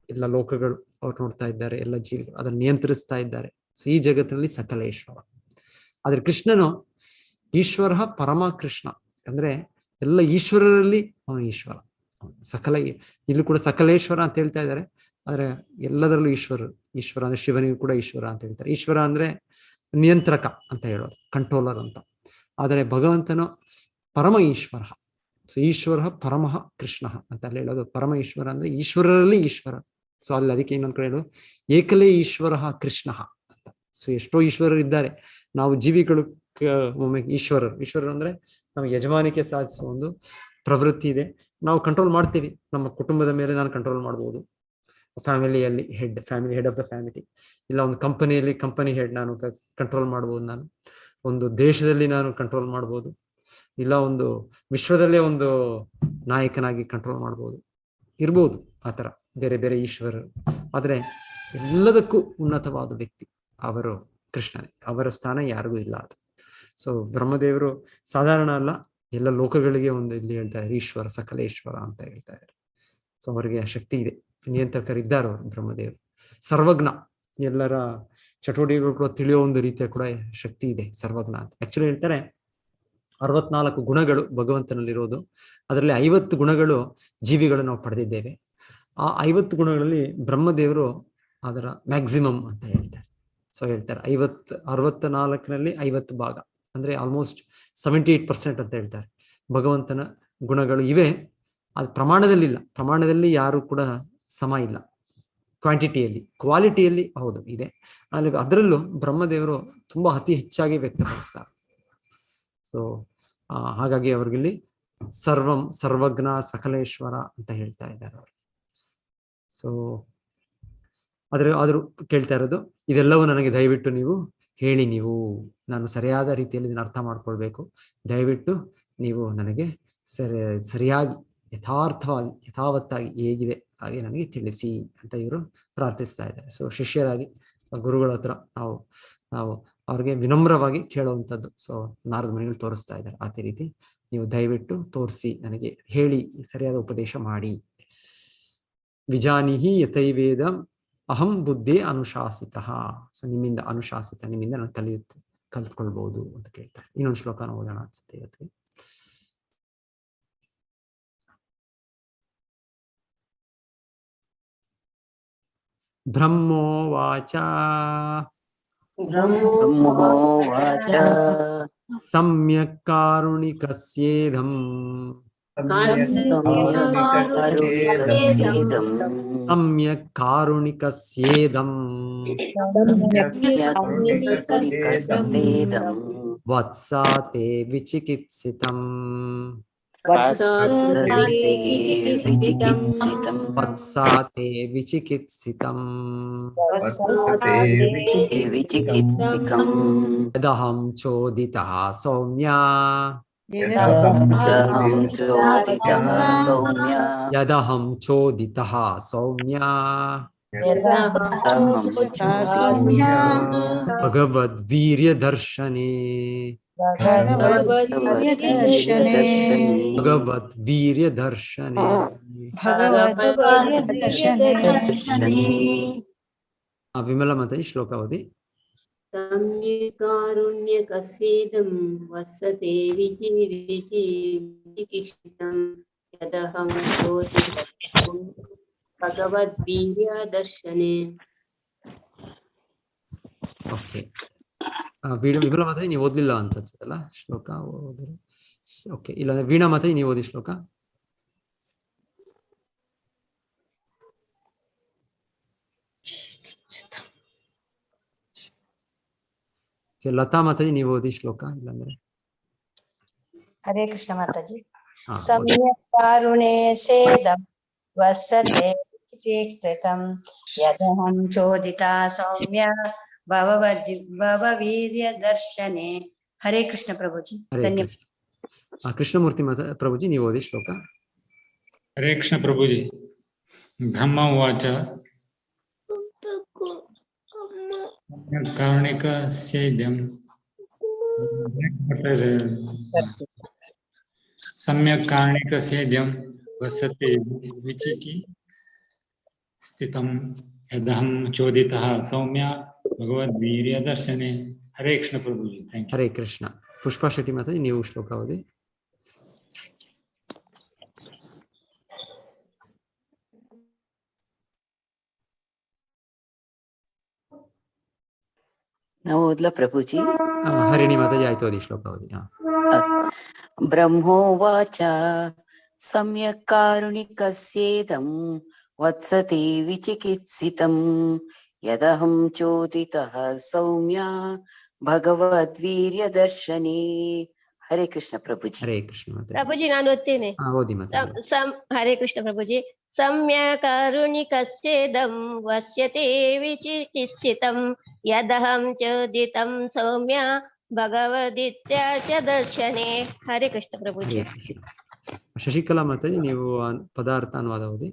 ಎಲ್ಲ ಲೋಕಗಳು ಅವ್ರು ನೋಡ್ತಾ ಇದ್ದಾರೆ, ಎಲ್ಲ ಜೀವಿಗಳು ಅದನ್ನು ನಿಯಂತ್ರಿಸ್ತಾ ಇದ್ದಾರೆ. ಸೊ ಈ ಜಗತ್ತಿನಲ್ಲಿ ಸಕಲೇಶ್ವರ. ಆದ್ರೆ ಕೃಷ್ಣನು ಈಶ್ವರ ಪರಮ ಕೃಷ್ಣ, ಅಂದ್ರೆ ಎಲ್ಲ ಈಶ್ವರರಲ್ಲಿ ಅವನು ಈಶ್ವರ. ಸಕಲ, ಇಲ್ಲೂ ಕೂಡ ಸಕಲೇಶ್ವರ ಅಂತ ಹೇಳ್ತಾ ಇದ್ದಾರೆ. ಆದ್ರೆ ಎಲ್ಲದರಲ್ಲೂ ಈಶ್ವರ ಅಂದ್ರೆ ಶಿವನಿಗೂ ಕೂಡ ಈಶ್ವರ ಅಂತ ಹೇಳ್ತಾರೆ. ಈಶ್ವರ ಅಂದ್ರೆ ನಿಯಂತ್ರಕ ಅಂತ ಹೇಳೋದು, ಕಂಟ್ರೋಲರ್ ಅಂತ. ಆದರೆ ಭಗವಂತನು ಪರಮ ಈಶ್ವರ. ಸೊ ಈಶ್ವರ ಪರಮಃ ಕೃಷ್ಣ ಅಂತ ಅಲ್ಲಿ ಹೇಳೋದು. ಪರಮ ಈಶ್ವರ ಅಂದ್ರೆ ಈಶ್ವರರಲ್ಲಿ ಈಶ್ವರ. ಸೊ ಅಲ್ಲಿ ಅದಕ್ಕೆ ಇನ್ನೊಂದು ಕಡೆ ಹೇಳೋದು ಏಕಲೇ ಈಶ್ವರ ಕೃಷ್ಣ ಅಂತ. ಸೊ ಎಷ್ಟೋ ಈಶ್ವರರು ಇದ್ದಾರೆ. ನಾವು ಜೀವಿಗಳು ಒಮ್ಮೆ ಈಶ್ವರರು ಅಂದ್ರೆ ನಮಗೆ ಯಜಮಾನಿಕೆ ಸಾಧಿಸುವ ಒಂದು ಪ್ರವೃತ್ತಿ ಇದೆ. ನಾವು ಕಂಟ್ರೋಲ್ ಮಾಡ್ತೀವಿ. ನಮ್ಮ ಕುಟುಂಬದ ಮೇಲೆ ನಾನು ಕಂಟ್ರೋಲ್ ಮಾಡ್ಬೋದು, ಫ್ಯಾಮಿಲಿಯಲ್ಲಿ family head of the family, ಇಲ್ಲ ಒಂದು ಕಂಪನಿಯಲ್ಲಿ ಕಂಪನಿ ಹೆಡ್ ನಾನು ಕಂಟ್ರೋಲ್ ಮಾಡ್ಬೋದು, ನಾನು ಒಂದು ದೇಶದಲ್ಲಿ ನಾನು ಕಂಟ್ರೋಲ್ ಮಾಡ್ಬೋದು, ಇಲ್ಲ ಒಂದು ವಿಶ್ವದಲ್ಲೇ ಒಂದು ನಾಯಕನಾಗಿ ಕಂಟ್ರೋಲ್ ಮಾಡ್ಬೋದು, ಇರ್ಬೋದು ಆ ಥರ ಬೇರೆ ಬೇರೆ ಈಶ್ವರರು. ಆದರೆ ಎಲ್ಲದಕ್ಕೂ ಉನ್ನತವಾದ ವ್ಯಕ್ತಿ ಅವರು ಕೃಷ್ಣನೇ. ಅವರ ಸ್ಥಾನ ಯಾರಿಗೂ ಇಲ್ಲ ಅದು. ಸೊ ಬ್ರಹ್ಮದೇವರು ಸಾಧಾರಣ ಅಲ್ಲ, ಎಲ್ಲ ಲೋಕಗಳಿಗೆ ಒಂದು ಇಲ್ಲಿ ಹೇಳ್ತಾರೆ ಈಶ್ವರ, ಸಕಲೇಶ್ವರ ಅಂತ ಹೇಳ್ತಾರೆ. ಸೊ ಅವರಿಗೆ ಆ ಶಕ್ತಿ ಇದೆ, ನಿಯಂತ್ರಕರಿದ್ದಾರೆ ಅವರು ಬ್ರಹ್ಮದೇವರು. ಸರ್ವಜ್ಞ, ಎಲ್ಲರ ಚಟುವಟಿಕೆಗಳು ಕೂಡ ತಿಳಿಯೋ ಒಂದು ರೀತಿಯ ಕೂಡ ಶಕ್ತಿ ಇದೆ, ಸರ್ವಜ್ಞ ಅಂತ. ಆಕ್ಚುಲಿ ಹೇಳ್ತಾರೆ 64 ಗುಣಗಳು ಭಗವಂತನಲ್ಲಿರೋದು. ಅದರಲ್ಲಿ 50 ಗುಣಗಳು ಜೀವಿಗಳು ನಾವು ಪಡೆದಿದ್ದೇವೆ. ಆ 50 ಗುಣಗಳಲ್ಲಿ ಬ್ರಹ್ಮದೇವರು ಅದರ ಮ್ಯಾಕ್ಸಿಮಮ್ ಅಂತ ಹೇಳ್ತಾರೆ. ಸೊ ಹೇಳ್ತಾರೆ 64ರಲ್ಲಿ 50 ಭಾಗ ಅಂದ್ರೆ ಆಲ್ಮೋಸ್ಟ್ 78% ಅಂತ ಹೇಳ್ತಾರೆ. ಭಗವಂತನ ಗುಣಗಳು ಇವೆ, ಅದು ಪ್ರಮಾಣದಲ್ಲಿಲ್ಲ. ಪ್ರಮಾಣದಲ್ಲಿ ಯಾರು ಕೂಡ ಸಮ ಇಲ್ಲ. ಕ್ವಾಂಟಿಟಿಯಲ್ಲಿ, ಕ್ವಾಲಿಟಿಯಲ್ಲಿ ಹೌದು ಇದೆ. ಅಲ್ಲಿ ಅದರಲ್ಲೂ ಬ್ರಹ್ಮದೇವರು ತುಂಬಾ ಅತಿ ಹೆಚ್ಚಾಗಿ ವ್ಯಕ್ತಪಡಿಸ್ತಾರೆ. ಸೊ ಹಾಗಾಗಿ ಅವ್ರಿಗಿಲ್ಲಿ ಸರ್ವಜ್ಞ ಸಕಲೇಶ್ವರ ಅಂತ ಹೇಳ್ತಾ ಇದ್ದಾರೆ ಅವರು. ಸೊ ಆದ್ರೂ ಕೇಳ್ತಾ ಇರೋದು, ಇದೆಲ್ಲವೂ ನನಗೆ ದಯವಿಟ್ಟು ನೀವು ಹೇಳಿ, ನೀವು ನಾನು ಸರಿಯಾದ ರೀತಿಯಲ್ಲಿ ಇದನ್ನು ಅರ್ಥ ಮಾಡ್ಕೊಳ್ಬೇಕು. ದಯವಿಟ್ಟು ನೀವು ನನಗೆ ಸರಿಯಾಗಿ ಯಥಾವತ್ತಾಗಿ ಹೇಗಿದೆ ಹಾಗೆ ನನಗೆ ತಿಳಿಸಿ ಅಂತ ಇವರು ಪ್ರಾರ್ಥಿಸ್ತಾ ಇದ್ದಾರೆ. ಸೊ ಶಿಷ್ಯರಾಗಿ ಗುರುಗಳ ಹತ್ರ ನಾವು ಅವ್ರಿಗೆ ವಿನಮ್ರವಾಗಿ ಕೇಳುವಂಥದ್ದು. ಸೊ ನಾರದ ಮುನಿಗಳು ತೋರಿಸ್ತಾ ಇದ್ದಾರೆ, ಅದೇ ರೀತಿ ನೀವು ದಯವಿಟ್ಟು ತೋರಿಸಿ, ನನಗೆ ಹೇಳಿ, ಸರಿಯಾದ ಉಪದೇಶ ಮಾಡಿ. ವಿಜಾನಿಹಿ ಯಥೈವೇದ ಅಹಂ ಬುದ್ಧಿ ಅನುಶಾಸಿತ. ಸೊ ನಿಮ್ಮಿಂದ ಅನುಶಾಸಿತ, ನಿಮ್ಮಿಂದ ನಾನು ಕಲ್ತ್ಕೊಳ್ಬಹುದು ಅಂತ ಕೇಳ್ತಾರೆ. ಇನ್ನೊಂದು ಶ್ಲೋಕನ ಓದೋಣ ಅನ್ಸುತ್ತೆ ಇವತ್ತು. ಬ್ರಹ್ಮೋವಾಚ ಸಮ್ಯಕ್ ಕಾರುಣಿಕಸ್ಯೇದಂ ಸಮ್ಯಕ್ ಕಾರುಣಿಕಸ್ಯೇದಂ ವತ್ಸಾ ತೇ ವಿಚಿಕಿತ್ಸಿತಂ ವತ್ಸಾ ತೇ ವಿಚಿಕಿತ್ಸಿತಂ ಯದಹಂ ಚೋದಿತಃ ಸೌಮ್ಯ ಯದಹಂ ಚೋದಿತಃ ಸೌಮ್ಯ ಭಗವದ್ವೀರ್ಯದರ್ಶನೇ ಭಗವದ್ವೀರ್ಯದರ್ಶನೇ. ವಿಮಲ ಮಾತಾಜಿ ಶ್ಲೋಕ ಓದಿ. ಕಾರುಣ್ಯಕಸ್ಯೇದಂ ವಸತೆ ವಿಚಿಕಿತ್ಸಿತಂ ಯದಹಂ ಜ್ಯೋತಿರ್ಗಮಯಂ ಭಗವದ್ವೀರ್ಯ ದರ್ಶನೆ. ಓಕೆ, ವಿಮಲ ಮಾತಾಜಿ ನೀವು ಓದ್ಲಿಲ್ಲ ಅಂತ ಅನ್ಸುತ್ತಲ್ಲ ಶ್ಲೋಕ ಓದಿದ್ರೆ. ಓಕೆ, ಇಲ್ಲ ವೀಣಾ ಮಾತಾಜಿ ನೀವು ಓದಿ ಶ್ಲೋಕ. ಲತಾ ಮಾತಾಜಿ ನೀವು ಓದಿ ಶ್ಲೋಕ, ಇಲ್ಲಾಂದ್ರೆ ಹರೇ ಕೃಷ್ಣ ಮಾತಾಜಿ. ಹಾ, ಓದಿ. ಸಮ್ಯಕ್ ಕಾರುಣೇ ಸೇದಂ ವಸತೆ ಸ್ಥಿತಂ ಯದಹಂ ಚೋದಿತಾ ಸೌಮ್ಯ ಭವವೀರ್ಯ ದರ್ಶನೆ. ಹರೇ ಕೃಷ್ಣ ಪ್ರಭುಜಿ. ಹರೇ ಧನ್ಯವಾದ. ಕೃಷ್ಣ. ಕೃಷ್ಣಮೂರ್ತಿ ಪ್ರಭುಜಿ ನೀವು ಓದಿ ಶ್ಲೋಕ. ಹರೇ ಕೃಷ್ಣ ಪ್ರಭುಜಿ. ಬ್ರಹ್ಮ ಉವಾಚ ಕಾರುಣಿಕ ಸೇದ್ಯಂ ಸಮ್ಯಕ್ ಕಾರುಣಿಕ ಸೇದ್ಯಂ ವಸತೆ ವಿಚಿಕಿ ಸ್ಥಿತಂ ಯದಹಂ ಚೋದಿತಃ ಸೌಮ್ಯ ಭಗವದ್ವೀರ್ಯ ದರ್ಶನೆ. ಹರೇ ಕೃಷ್ಣ ಪ್ರಭುಜಿ. Thank you. ಹರೇ ಕೃಷ್ಣ. ಪುಷ್ಪಾ ಶೆಟ್ಟಿ ಮಾತಾಜಿ ನೀವು ಶ್ಲೋಕ ಓದಿ. ನಾವು ಓದ್ಲ ಪ್ರಭುಜಿ. ಹರಿಣಿ ಮಾತಾಜಿ ಆಯ್ತು ಓದಿ ಶ್ಲೋಕ ಓದಿ. ಬ್ರಹ್ಮೋವಾಚ ಸಮ್ಯಕ್ ಕಾರುಣಿಕಸ್ಯೇದಂ ವತ್ಸತೆ ವಿಚಿಕಿತ್ಸಿತಂ ಯದಹಂ ಚೋದಿತಃ ಸೌಮ್ಯ ಭಗವದ್ವೀರ್ಯ ದರ್ಶನೆ. ಹರೇ ಕೃಷ್ಣ ಪ್ರಭುಜಿ. ಹರೇ ಕೃಷ್ಣ ಮಾತಾಜಿ. ಪ್ರಭುಜಿ ನಾನು ಓದ್ತೇನೆ. ಓದಿ ಮಾತಾಜಿ. ಹರೇ ಕೃಷ್ಣ ಪ್ರಭುಜಿ. ಸಮ್ಯಕ್ ಕಾರುಣಿಕಸ್ಯೇದಂ ವಸ್ಯತೆ ವಿಚಿಕಿತ್ಸಿತಂ ಯದಹಂ ಚೋದಿತಂ ಸೌಮ್ಯ ಭಗವದಿತ್ಯ ಚ ದರ್ಶನೆ. ಹರೇ ಕೃಷ್ಣ ಪ್ರಭುಜಿ. ಶಶಿಕಲಾ ಮಾತಾಜಿ ನೀವು ಪದಾರ್ಥ ಅನುವಾದ ಓದಿ.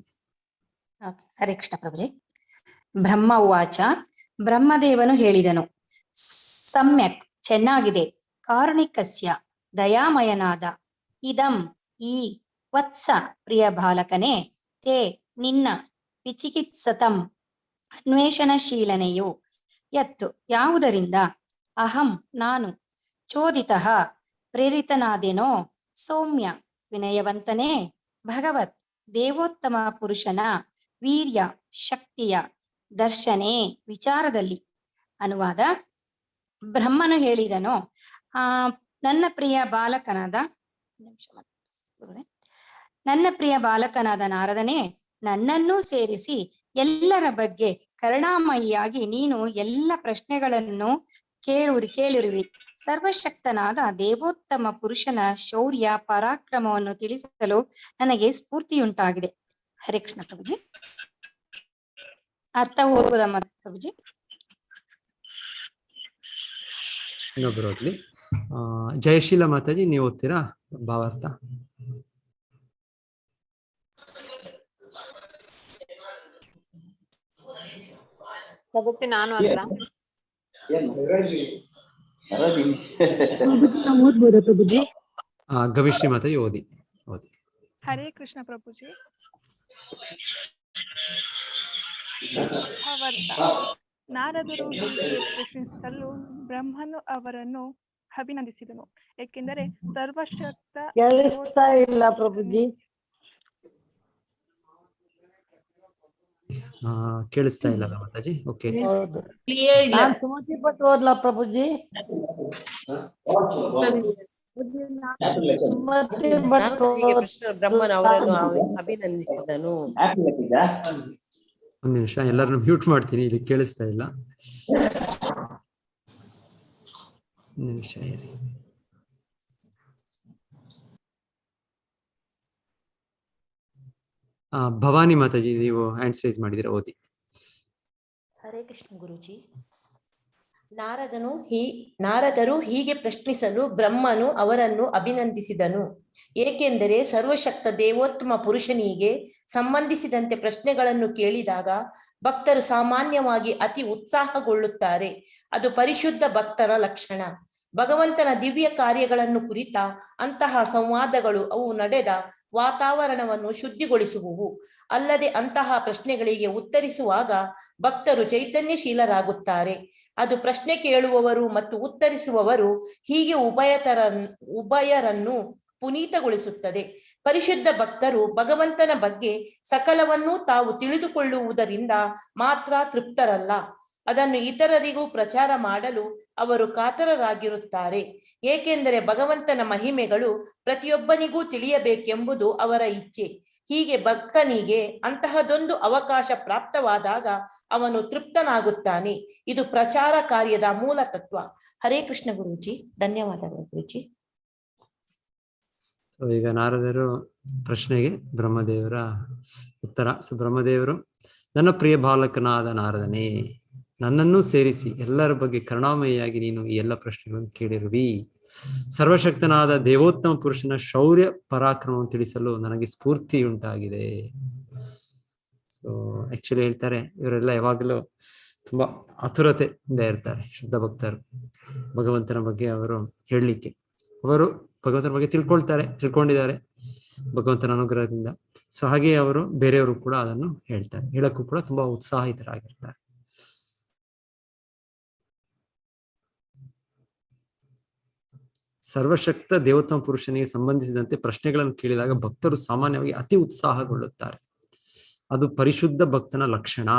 ಹರೇ ಕೃಷ್ಣ ಪ್ರಭುಜಿ. ಬ್ರಹ್ಮ ಉವಾಚ ಬ್ರಹ್ಮದೇವನು ಹೇಳಿದನು, ಸಮ್ಯಕ್ ಚೆನ್ನಾಗಿದೆ, ಕಾರುಣಿಕಸ್ಯ ದಯಾಮಯನಾದ, ಇದಂ ಈ, ವತ್ಸ ಪ್ರಿಯ ಬಾಲಕನೇ, ತೇ ನಿನ್ನ, ವಿಚಿಕಿತ್ಸತಂ ಅನ್ವೇಷಣಶೀಲನೆಯು, ಯತ್ತು ಯಾವುದರಿಂದ, ಅಹಂ ನಾನು, ಚೋದಿತಃ ಪ್ರೇರಿತನಾದೆನೋ, ಸೌಮ್ಯ ವಿನಯವಂತನೇ, ಭಗವತ್ ದೇವೋತ್ತಮ ಪುರುಷನ ವೀರ್ಯ ಶಕ್ತಿಯ ದರ್ಶನೆ ವಿಚಾರದಲ್ಲಿ. ಅನುವಾದ: ಬ್ರಹ್ಮನು ಹೇಳಿದನು, ನನ್ನ ಪ್ರಿಯ ಬಾಲಕನಾದ ನಾರದನೇ, ನನ್ನನ್ನೂ ಸೇರಿಸಿ ಎಲ್ಲರ ಬಗ್ಗೆ ಕರುಣಾಮಯಿಯಾಗಿ ನೀನು ಎಲ್ಲ ಪ್ರಶ್ನೆಗಳನ್ನು ಕೇಳಿರುವಿ. ಸರ್ವಶಕ್ತನಾದ ದೇವೋತ್ತಮ ಪುರುಷನ ಶೌರ್ಯ ಪರಾಕ್ರಮವನ್ನು ತಿಳಿಸಲು ನನಗೆ ಸ್ಫೂರ್ತಿಯುಂಟಾಗಿದೆ. ಹರೇ ಕೃಷ್ಣ ಪ್ರಭುಜಿ. ಅರ್ಥ ಓದುವುದಮ್ಮ ಪ್ರಭುಜಿ? ಇನ್ನೊಬ್ಬರು ಓದ್ಲಿ. ಜಯಶೀಲ ಮಾತಾಜಿ ನೀವು ಓದ್ತೀರಾ ಭಾವಾರ್ಥ? ನಾನು ಅಲ್ಲ ಓದ್ಬೋದಾ ಪ್ರಭುಜಿ? ಗವಿಶ್ರೀ ಮಾತಾಜಿ ಓದಿ. ಹರೇ ಕೃಷ್ಣ ಪ್ರಭುಜಿ. ನಾರದರು ಪ್ರಶ್ನಿಸಲು ಬ್ರಹ್ಮನು ಅವರನ್ನು ಅಭಿನಂದಿಸಿದನು, ಏಕೆಂದರೆ ಸರ್ವಶಕ್ತ. ಕೇಳಿಸ್ತಾ ಇಲ್ಲ ಪ್ರಭುಜಿ. ಕೇಳಿಸ್ತಾ ಇಲ್ಲ ಮಾತಾಜಿ? ಓಕೆ, ಸುಮತಿ ಪಟ್ಟು ಓದ್ಲಾ ಪ್ರಭುಜಿ? ಬ್ರಹ್ಮನ ಅವರನ್ನು ಅಭಿನಂದಿಸಿದನು. ಒಂದ್ ನಿಮಿಷ, ಎಲ್ಲರನ್ನು ಮ್ಯೂಟ್ ಮಾಡ್ತೀನಿ, ಇಲ್ಲಿ ಕೇಳಿಸ್ತಾ ಇಲ್ಲ. ನಿಮಿಷ ಇರಿ. ಭವಾನಿ ಮಾತಾಜಿ ನೀವು ಹ್ಯಾಂಡ್ ರೈಸ್ ಮಾಡಿದ್ರೆ ಓದಿ. ಹರೇ ಕೃಷ್ಣ ಗುರುಜಿ. ನಾರದರು ಹೀಗೆ ಪ್ರಶ್ನಿಸಲು ಬ್ರಹ್ಮನು ಅವರನ್ನು ಅಭಿನಂದಿಸಿದನು, ಏಕೆಂದರೆ ಸರ್ವಶಕ್ತ ದೇವೋತ್ತಮ ಪುರುಷನಿಗೆ ಸಂಬಂಧಿಸಿದಂತೆ ಪ್ರಶ್ನೆಗಳನ್ನು ಕೇಳಿದಾಗ ಭಕ್ತರು ಸಾಮಾನ್ಯವಾಗಿ ಅತಿ ಉತ್ಸಾಹಗೊಳ್ಳುತ್ತಾರೆ. ಅದು ಪರಿಶುದ್ಧ ಭಕ್ತರ ಲಕ್ಷಣ. ಭಗವಂತನ ದಿವ್ಯ ಕಾರ್ಯಗಳನ್ನು ಕುರಿತ ಅಂತಹ ಸಂವಾದಗಳು ಅವು ನಡೆದ ವಾತಾವರಣವನ್ನು ಶುದ್ಧಿಗೊಳಿಸುವುವು. ಅಲ್ಲದೆ ಅಂತಹ ಪ್ರಶ್ನೆಗಳಿಗೆ ಉತ್ತರಿಸುವಾಗ ಭಕ್ತರು ಚೈತನ್ಯಶೀಲರಾಗುತ್ತಾರೆ. ಅದು ಪ್ರಶ್ನೆ ಕೇಳುವವರು ಮತ್ತು ಉತ್ತರಿಸುವವರು ಹೀಗೆ ಉಭಯರನ್ನು ಪುನೀತಗೊಳಿಸುತ್ತದೆ. ಪರಿಶುದ್ಧ ಭಕ್ತರು ಭಗವಂತನ ಬಗ್ಗೆ ಸಕಲವನ್ನೂ ತಾವು ತಿಳಿದುಕೊಳ್ಳುವುದರಿಂದ ಮಾತ್ರ ತೃಪ್ತರಲ್ಲ, ಅದನ್ನು ಇತರರಿಗೂ ಪ್ರಚಾರ ಮಾಡಲು ಅವರು ಕಾತರರಾಗಿರುತ್ತಾರೆ. ಏಕೆಂದರೆ ಭಗವಂತನ ಮಹಿಮೆಗಳು ಪ್ರತಿಯೊಬ್ಬನಿಗೂ ತಿಳಿಯಬೇಕೆಂಬುದು ಅವರ ಇಚ್ಛೆ. ಹೀಗೆ ಭಕ್ತನಿಗೆ ಅಂತಹದೊಂದು ಅವಕಾಶ ಪ್ರಾಪ್ತವಾದಾಗ ಅವನು ತೃಪ್ತನಾಗುತ್ತಾನೆ. ಇದು ಪ್ರಚಾರ ಕಾರ್ಯದ ಮೂಲ ತತ್ವ. ಹರೇ ಕೃಷ್ಣ ಗುರೂಜಿ. ಧನ್ಯವಾದಗಳು ಗುರೂಜಿ. ಈಗ ನಾರದರು ಪ್ರಶ್ನೆಗೆ ಬ್ರಹ್ಮದೇವರ ಉತ್ತರ. ಸೊ ಬ್ರಹ್ಮದೇವರು, ನನ್ನ ಪ್ರಿಯ ಬಾಲಕನಾದ ನಾರದನೇ, ನನ್ನನ್ನು ಸೇರಿಸಿ ಎಲ್ಲರ ಬಗ್ಗೆ ಕರುಣಾಮಯಿಯಾಗಿ ನೀನು ಈ ಎಲ್ಲ ಪ್ರಶ್ನೆಗಳನ್ನು ಕೇಳಿರುವಿ. ಸರ್ವಶಕ್ತನಾದ ದೇವೋತ್ತಮ ಪುರುಷನ ಶೌರ್ಯ ಪರಾಕ್ರಮವನ್ನು ತಿಳಿಸಲು ನನಗೆ ಸ್ಫೂರ್ತಿ ಉಂಟಾಗಿದೆ. ಸೊ ಆಕ್ಚುಲಿ ಹೇಳ್ತಾರೆ, ಇವರೆಲ್ಲ ಯಾವಾಗಲೂ ತುಂಬಾ ಆತುರತೆಯಿಂದ ಇರ್ತಾರೆ ಶುದ್ಧ ಭಕ್ತರು. ಭಗವಂತನ ಬಗ್ಗೆ ಅವರು ಹೇಳಲಿಕ್ಕೆ, ಅವರು ಭಗವಂತನ ಬಗ್ಗೆ ತಿಳ್ಕೊಂಡಿದ್ದಾರೆ ಭಗವಂತನ ಅನುಗ್ರಹದಿಂದ. ಸೊ ಹಾಗೆ ಅವರು ಬೇರೆಯವರು ಕೂಡ ಅದನ್ನು ಹೇಳ್ತಾರೆ, ಹೇಳಕ್ಕೂ ಕೂಡ ತುಂಬಾ ಉತ್ಸಾಹಿತರಾಗಿರ್ತಾರೆ. ಸರ್ವಶಕ್ತ ದೇವೋತ್ತಮ ಪುರುಷನಿಗೆ ಸಂಬಂಧಿಸಿದಂತೆ ಪ್ರಶ್ನೆಗಳನ್ನು ಕೇಳಿದಾಗ ಭಕ್ತರು ಸಾಮಾನ್ಯವಾಗಿ ಅತಿ ಉತ್ಸಾಹಗೊಳ್ಳುತ್ತಾರೆ. ಅದು ಪರಿಶುದ್ಧ ಭಕ್ತನ ಲಕ್ಷಣ.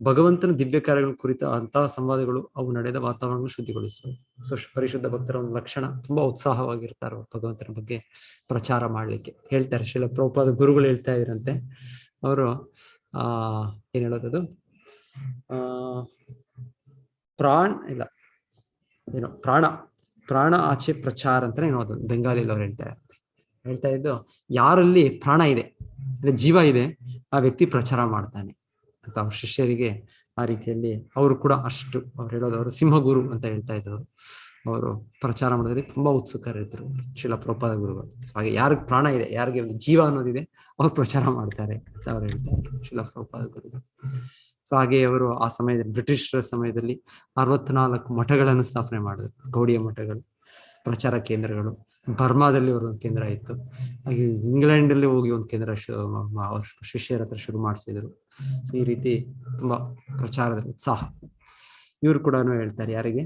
ಭಗವಂತನ ದಿವ್ಯ ಕಾರ್ಯಗಳ ಕುರಿತ ಅಂತಹ ಸಂವಾದಗಳು ಅವು ನಡೆದ ವಾತಾವರಣ ಶುದ್ಧಿಗೊಳಿಸುವುದು. ಸೊ ಪರಿಶುದ್ಧ ಭಕ್ತರ ಒಂದು ಲಕ್ಷಣ, ತುಂಬಾ ಉತ್ಸಾಹವಾಗಿರ್ತಾರೆ ಭಗವಂತನ ಬಗ್ಗೆ ಪ್ರಚಾರ ಮಾಡ್ಲಿಕ್ಕೆ. ಹೇಳ್ತಾರೆ ಶ್ರೀಲ ಪ್ರಭುಪಾದ ಗುರುಗಳು ಹೇಳ್ತಾ ಇದ್ರಂತೆ, ಅವರು ಏನ್ ಹೇಳೋದದು, ಪ್ರಾಣ ಆಚೆ ಪ್ರಚಾರ ಅಂತ ಏನೋ ಅದು ಬೆಂಗಾಲಿಯಲ್ಲಿ ಅವ್ರು ಹೇಳ್ತಾ ಇದ್ದು, ಯಾರಲ್ಲಿ ಪ್ರಾಣ ಇದೆ ಅಂದ್ರೆ ಜೀವ ಇದೆ ಆ ವ್ಯಕ್ತಿ ಪ್ರಚಾರ ಮಾಡ್ತಾನೆ ಅಂತ ಅವ್ರ ಶಿಷ್ಯರಿಗೆ ಆ ರೀತಿಯಲ್ಲಿ ಅವರು ಕೂಡ ಅಷ್ಟು ಅವ್ರು ಹೇಳೋದು, ಅವರು ಸಿಂಹಗುರು ಅಂತ ಹೇಳ್ತಾ ಇದ್ರು. ಅವರು ಪ್ರಚಾರ ಮಾಡೋದ್ರಲ್ಲಿ ತುಂಬಾ ಉತ್ಸುಕರಿದ್ರು ಶ್ರೀಲ ಪ್ರಭುಪಾದ ಗುರುಗಳು. ಹಾಗೆ ಯಾರಿಗೆ ಪ್ರಾಣ ಇದೆ, ಯಾರಿಗೆ ಒಂದು ಜೀವ ಅನ್ನೋದಿದೆ, ಅವ್ರು ಪ್ರಚಾರ ಮಾಡ್ತಾರೆ ಅಂತ ಅವ್ರು ಹೇಳ್ತಾರೆ ಶ್ರೀಲ ಪ್ರಭುಪಾದ ಗುರುಗಳು. ಸೊ ಹಾಗೆ ಅವರು ಆ ಸಮಯದಲ್ಲಿ ಬ್ರಿಟಿಷರ ಸಮಯದಲ್ಲಿ 64 ಮಠಗಳನ್ನು ಸ್ಥಾಪನೆ ಮಾಡಿದ್ರು, ಗೌಡಿಯ ಮಠಗಳು, ಪ್ರಚಾರ ಕೇಂದ್ರಗಳು. ಬರ್ಮಾದಲ್ಲಿ ಅವರು ಒಂದು ಕೇಂದ್ರ ಇತ್ತು. ಹಾಗೆ ಇಂಗ್ಲೆಂಡ್ ಅಲ್ಲಿ ಹೋಗಿ ಒಂದು ಕೇಂದ್ರ ಶಿಷ್ಯರ ಹತ್ರ ಶುರು ಮಾಡಿಸಿದ್ರು. ಸೊ ಈ ರೀತಿ ತುಂಬಾ ಪ್ರಚಾರದ ಉತ್ಸಾಹ. ಇವರು ಕೂಡ ಹೇಳ್ತಾರೆ, ಯಾರಿಗೆ,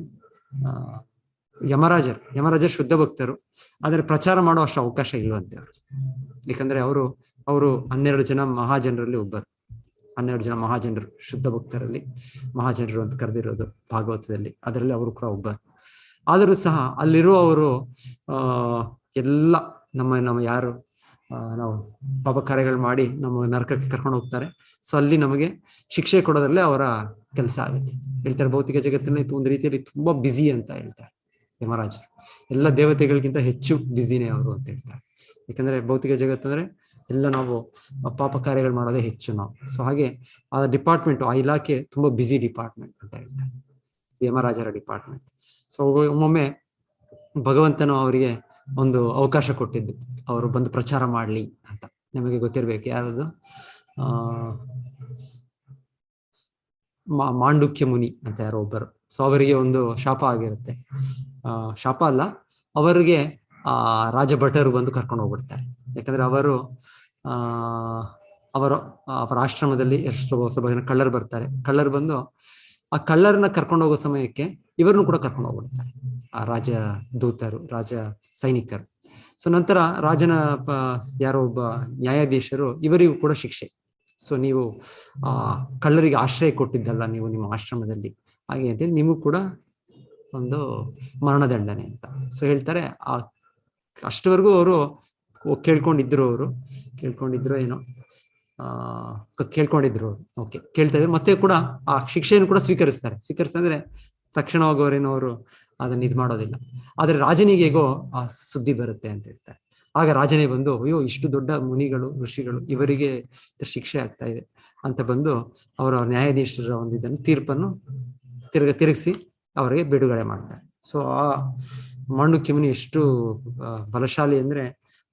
ಯಮರಾಜರು ಶುದ್ಧ ಭಕ್ತರು, ಆದ್ರೆ ಪ್ರಚಾರ ಮಾಡೋ ಅಷ್ಟು ಅವಕಾಶ ಇಲ್ವಂತೆ ಅವರು. ಯಾಕಂದ್ರೆ ಅವರು 12 ಜನ ಮಹಾಜನರಲ್ಲಿ ಒಬ್ಬರು. 12 ಜನ ಮಹಾಜನರು, ಶುದ್ಧ ಭಕ್ತರಲ್ಲಿ ಮಹಾಜನರು ಅಂತ ಕರೆದಿರೋದು ಭಾಗವತದಲ್ಲಿ, ಅದರಲ್ಲಿ ಅವರು ಕೂಡ ಒಬ್ಬರು. ಆದರೂ ಸಹ ಅಲ್ಲಿರುವವರು ಎಲ್ಲ ನಮ್ಮ ಯಾರು ನಾವು ಪಾಪ ಕಾರ್ಯಗಳು ಮಾಡಿ ನಮ್ಮ ನರಕಕ್ಕೆ ಕರ್ಕೊಂಡು ಹೋಗ್ತಾರೆ. ಸೊ ಅಲ್ಲಿ ನಮಗೆ ಶಿಕ್ಷೆ ಕೊಡೋದ್ರಲ್ಲೇ ಅವರ ಕೆಲಸ ಆಗುತ್ತೆ. ಹೇಳ್ತಾರೆ ಭೌತಿಕ ಜಗತ್ತಿನಲ್ಲಿ ಒಂದು ರೀತಿಯಲ್ಲಿ ತುಂಬಾ ಬ್ಯುಸಿ ಅಂತ ಹೇಳ್ತಾರೆ ಯಮರಾಜರು. ಎಲ್ಲ ದೇವತೆಗಳಿಗಿಂತ ಹೆಚ್ಚು ಬ್ಯುಸಿನೇ ಅವರು ಅಂತ ಹೇಳ್ತಾರೆ. ಯಾಕಂದ್ರೆ ಭೌತಿಕ ಜಗತ್ತು ಅಂದ್ರೆ ಎಲ್ಲ ನಾವು ಪಾಪ ಕಾರ್ಯಗಳು ಮಾಡೋದೇ ಹೆಚ್ಚು ನಾವು. ಸೊ ಹಾಗೆ ಆ ಡಿಪಾರ್ಟ್ಮೆಂಟ್, ಆ ಇಲಾಖೆ ತುಂಬಾ ಬ್ಯುಸಿ ಡಿಪಾರ್ಟ್ಮೆಂಟ್ ಅಂತ ಹೇಳ್ತಾರೆ, ಯಮರಾಜರ ಡಿಪಾರ್ಟ್ಮೆಂಟ್. ಸೊ ಒಮ್ಮೊಮ್ಮೆ ಭಗವಂತನು ಅವರಿಗೆ ಒಂದು ಅವಕಾಶ ಕೊಟ್ಟಿದ್ದು, ಅವರು ಬಂದು ಪ್ರಚಾರ ಮಾಡ್ಲಿ ಅಂತ. ನಿಮಗೆ ಗೊತ್ತಿರ್ಬೇಕು ಯಾರದು, ಮಾಂಡುಕ್ಯ ಮುನಿ ಅಂತ ಯಾರೋ ಒಬ್ಬರು. ಸೊ ಅವರಿಗೆ ಒಂದು ಶಾಪ ಆಗಿರುತ್ತೆ, ಶಾಪ ಅಲ್ಲ, ಅವರಿಗೆ ರಾಜಭಟರು ಬಂದು ಕರ್ಕೊಂಡು ಹೋಗ್ಬಿಡ್ತಾರೆ. ಯಾಕಂದ್ರೆ ಅವರ ಆಶ್ರಮದಲ್ಲಿ ಸ್ವಲ್ಪ ಜನ ಕಳ್ಳರು ಬರ್ತಾರೆ. ಕಳ್ಳರು ಬಂದು ಆ ಕಳ್ಳರನ್ನ ಕರ್ಕೊಂಡು ಹೋಗೋ ಸಮಯಕ್ಕೆ ಇವರನ್ನು ಕೂಡ ಕರ್ಕೊಂಡು ಹೋಗ್ಬಿಡ್ತಾರೆ, ಆ ರಾಜ ದೂತರು, ರಾಜ ಸೈನಿಕರು. ಸೊ ನಂತರ ರಾಜನ ಯಾರೋ ಒಬ್ಬ ನ್ಯಾಯಾಧೀಶರು ಇವರಿಗೂ ಕೂಡ ಶಿಕ್ಷೆ. ಸೊ ನೀವು ಕಳ್ಳರಿಗೆ ಆಶ್ರಯ ಕೊಟ್ಟಿದ್ದಲ್ಲ ನೀವು ನಿಮ್ಮ ಆಶ್ರಮದಲ್ಲಿ, ಹಾಗೆ ಅಂತೇಳಿ ನಿಮಗೂ ಕೂಡ ಒಂದು ಮರಣದಂಡನೆ ಅಂತ. ಸೊ ಹೇಳ್ತಾರೆ, ಅಷ್ಟವರೆಗೂ ಅವರು ಕೇಳ್ಕೊಂಡಿದ್ರು ಏನೋ ಕೇಳ್ಕೊಂಡಿದ್ರು ಓಕೆ ಕೇಳ್ತಾ ಇದ್ರು. ಮತ್ತೆ ಕೂಡ ಆ ಶಿಕ್ಷೆಯನ್ನು ಕೂಡ ಸ್ವೀಕರಿಸ್ತಾರೆ. ತಕ್ಷಣವಾಗಿ ಅವರೇನೋ ಅದನ್ನ ಇದು ಮಾಡೋದಿಲ್ಲ. ಆದ್ರೆ ರಾಜನಿಗೆ ಹೇಗೋ ಆ ಸುದ್ದಿ ಬರುತ್ತೆ ಅಂತ ಹೇಳ್ತಾರೆ. ಆಗ ರಾಜನೇ ಬಂದು, ಅಯ್ಯೋ ಇಷ್ಟು ದೊಡ್ಡ ಮುನಿಗಳು ಋಷಿಗಳು ಇವರಿಗೆ ಶಿಕ್ಷೆ ಆಗ್ತಾ ಇದೆ ಅಂತ ಬಂದು ಅವರ ನ್ಯಾಯಾಧೀಶರ ಒಂದು ಇದನ್ನು ತೀರ್ಪನ್ನು ತಿರುಗಿಸಿ ಅವರಿಗೆ ಬಿಡುಗಡೆ ಮಾಡ್ತಾರೆ. ಸೊ ಆ ಮಾಂಡುಕ್ಯ ಮುನಿ ಎಷ್ಟು ಬಲಶಾಲಿ ಅಂದ್ರೆ